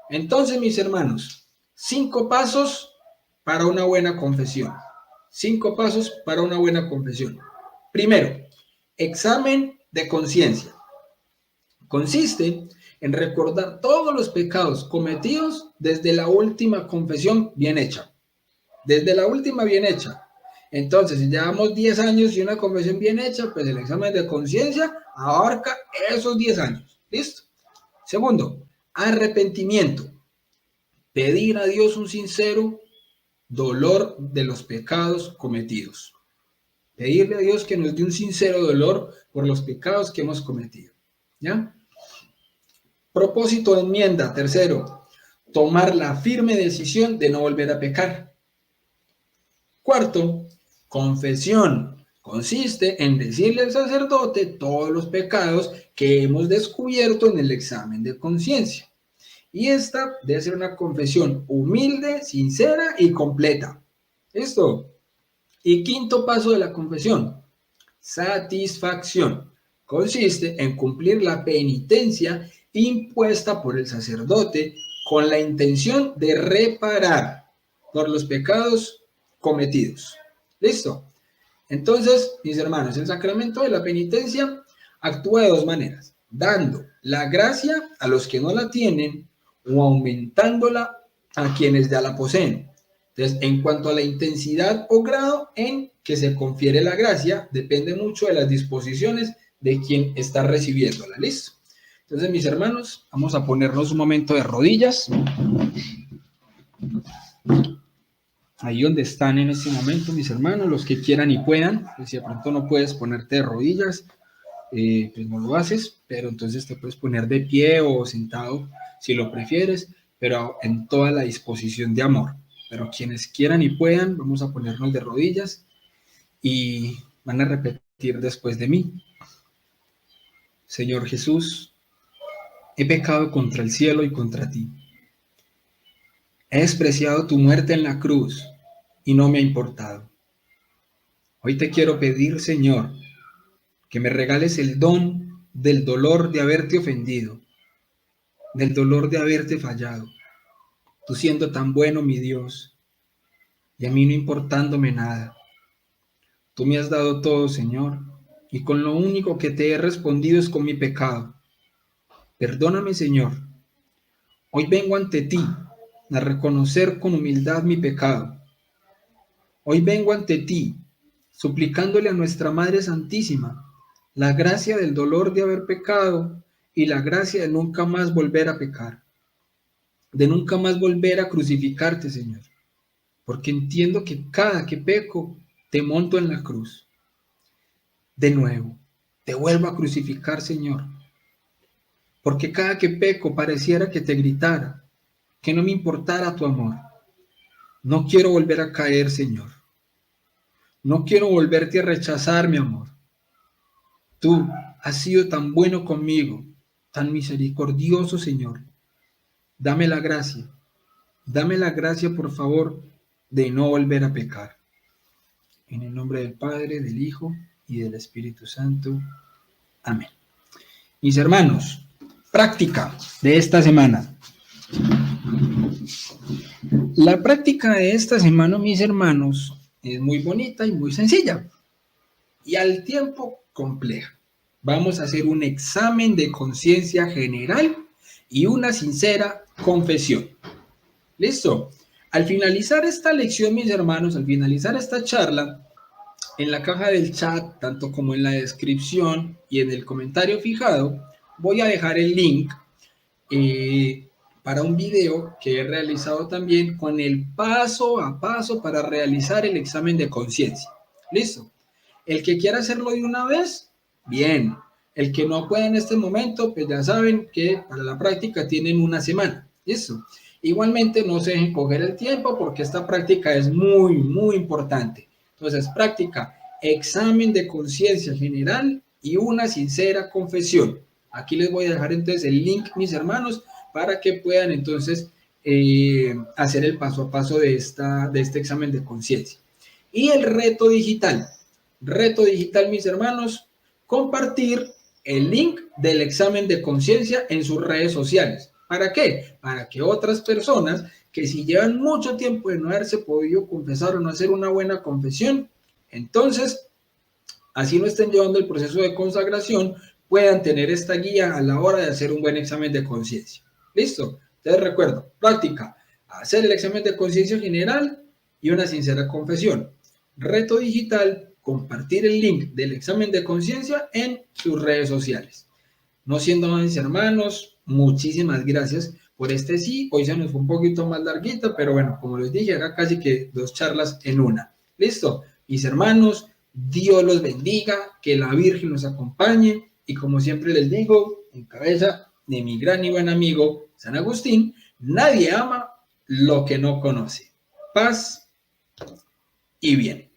Entonces, mis hermanos, 5 pasos para una buena confesión. 5 pasos para una buena confesión. Primero, examen de conciencia. Consiste en recordar todos los pecados cometidos desde la última confesión bien hecha. Desde la última bien hecha. Entonces, si llevamos 10 años y una confesión bien hecha, pues el examen de conciencia abarca esos 10 años. ¿Listo? Segundo, arrepentimiento. Pedir a Dios un sincero dolor de los pecados cometidos. Pedirle a Dios que nos dé un sincero dolor por los pecados que hemos cometido. ¿Ya? Propósito de enmienda. Tercero, tomar la firme decisión de no volver a pecar. Cuarto, confesión. Consiste en decirle al sacerdote todos los pecados que hemos descubierto en el examen de conciencia. Y esta debe ser una confesión humilde, sincera y completa. ¿Listo? Y quinto paso de la confesión, satisfacción. Consiste en cumplir la penitencia impuesta por el sacerdote con la intención de reparar por los pecados cometidos. ¿Listo? Entonces, mis hermanos, el sacramento de la penitencia actúa de 2 maneras: dando la gracia a los que no la tienen o aumentándola a quienes ya la poseen. Entonces, en cuanto a la intensidad o grado en que se confiere la gracia, depende mucho de las disposiciones de quien está recibiéndola. ¿Listo? Entonces, mis hermanos, vamos a ponernos un momento de rodillas. Ahí donde están en este momento, mis hermanos, los que quieran y puedan. Pues si de pronto no puedes ponerte de rodillas, pues no lo haces, pero entonces te puedes poner de pie o sentado si lo prefieres, pero en toda la disposición de amor. Pero quienes quieran y puedan, vamos a ponernos de rodillas y van a repetir después de mí. Señor Jesús, he pecado contra el cielo y contra ti. He despreciado tu muerte en la cruz y no me ha importado. Hoy te quiero pedir, Señor, que me regales el don del dolor de haberte ofendido, del dolor de haberte fallado, tú siendo tan bueno, mi Dios, y a mí no importándome nada. Tú me has dado todo, Señor, y con lo único que te he respondido es con mi pecado. Perdóname, Señor. Hoy vengo ante ti a reconocer con humildad mi pecado. Hoy vengo ante ti, suplicándole a nuestra Madre Santísima la gracia del dolor de haber pecado y la gracia de nunca más volver a pecar, de nunca más volver a crucificarte, Señor, porque entiendo que cada que peco te monto en la cruz. De nuevo, te vuelvo a crucificar, Señor, porque cada que peco pareciera que te gritara, que no me importara tu amor. No quiero volver a caer, Señor. No quiero volverte a rechazar, mi amor. Tú has sido tan bueno conmigo, tan misericordioso, Señor. Dame la gracia, por favor, de no volver a pecar. En el nombre del Padre, del Hijo y del Espíritu Santo. Amén. Mis hermanos, práctica de esta semana. La práctica de esta semana, mis hermanos, es muy bonita y muy sencilla y al tiempo compleja. Vamos a hacer un examen de conciencia general y una sincera confesión. ¿Listo? Al finalizar esta lección, mis hermanos, al finalizar esta charla, en la caja del chat, tanto como en la descripción y en el comentario fijado, voy a dejar el link para un video que he realizado también con el paso a paso para realizar el examen de conciencia. ¿Listo? El que quiera hacerlo de una vez, bien. El que no puede en este momento, pues ya saben que para la práctica tienen una semana. ¿Listo? Igualmente no se dejen coger el tiempo porque esta práctica es muy, muy importante. Entonces, práctica, examen de conciencia general y una sincera confesión. Aquí les voy a dejar entonces el link, mis hermanos, para que puedan entonces hacer el paso a paso de este examen de conciencia. Y el reto digital, mis hermanos, compartir el link del examen de conciencia en sus redes sociales. ¿Para qué? Para que otras personas que si llevan mucho tiempo de no haberse podido confesar o no hacer una buena confesión, entonces, así no estén llevando el proceso de consagración, puedan tener esta guía a la hora de hacer un buen examen de conciencia. ¿Listo? Entonces recuerdo, práctica, hacer el examen de conciencia general y una sincera confesión. Reto digital, compartir el link del examen de conciencia en sus redes sociales. No siendo más, mis hermanos, muchísimas gracias por este sí. Hoy se nos fue un poquito más larguita, pero bueno, como les dije, acá casi que 2 charlas en una. ¿Listo? Mis hermanos, Dios los bendiga, que la Virgen los acompañe y como siempre les digo, en cabeza de mi gran y buen amigo San Agustín, nadie ama lo que no conoce. Paz y bien.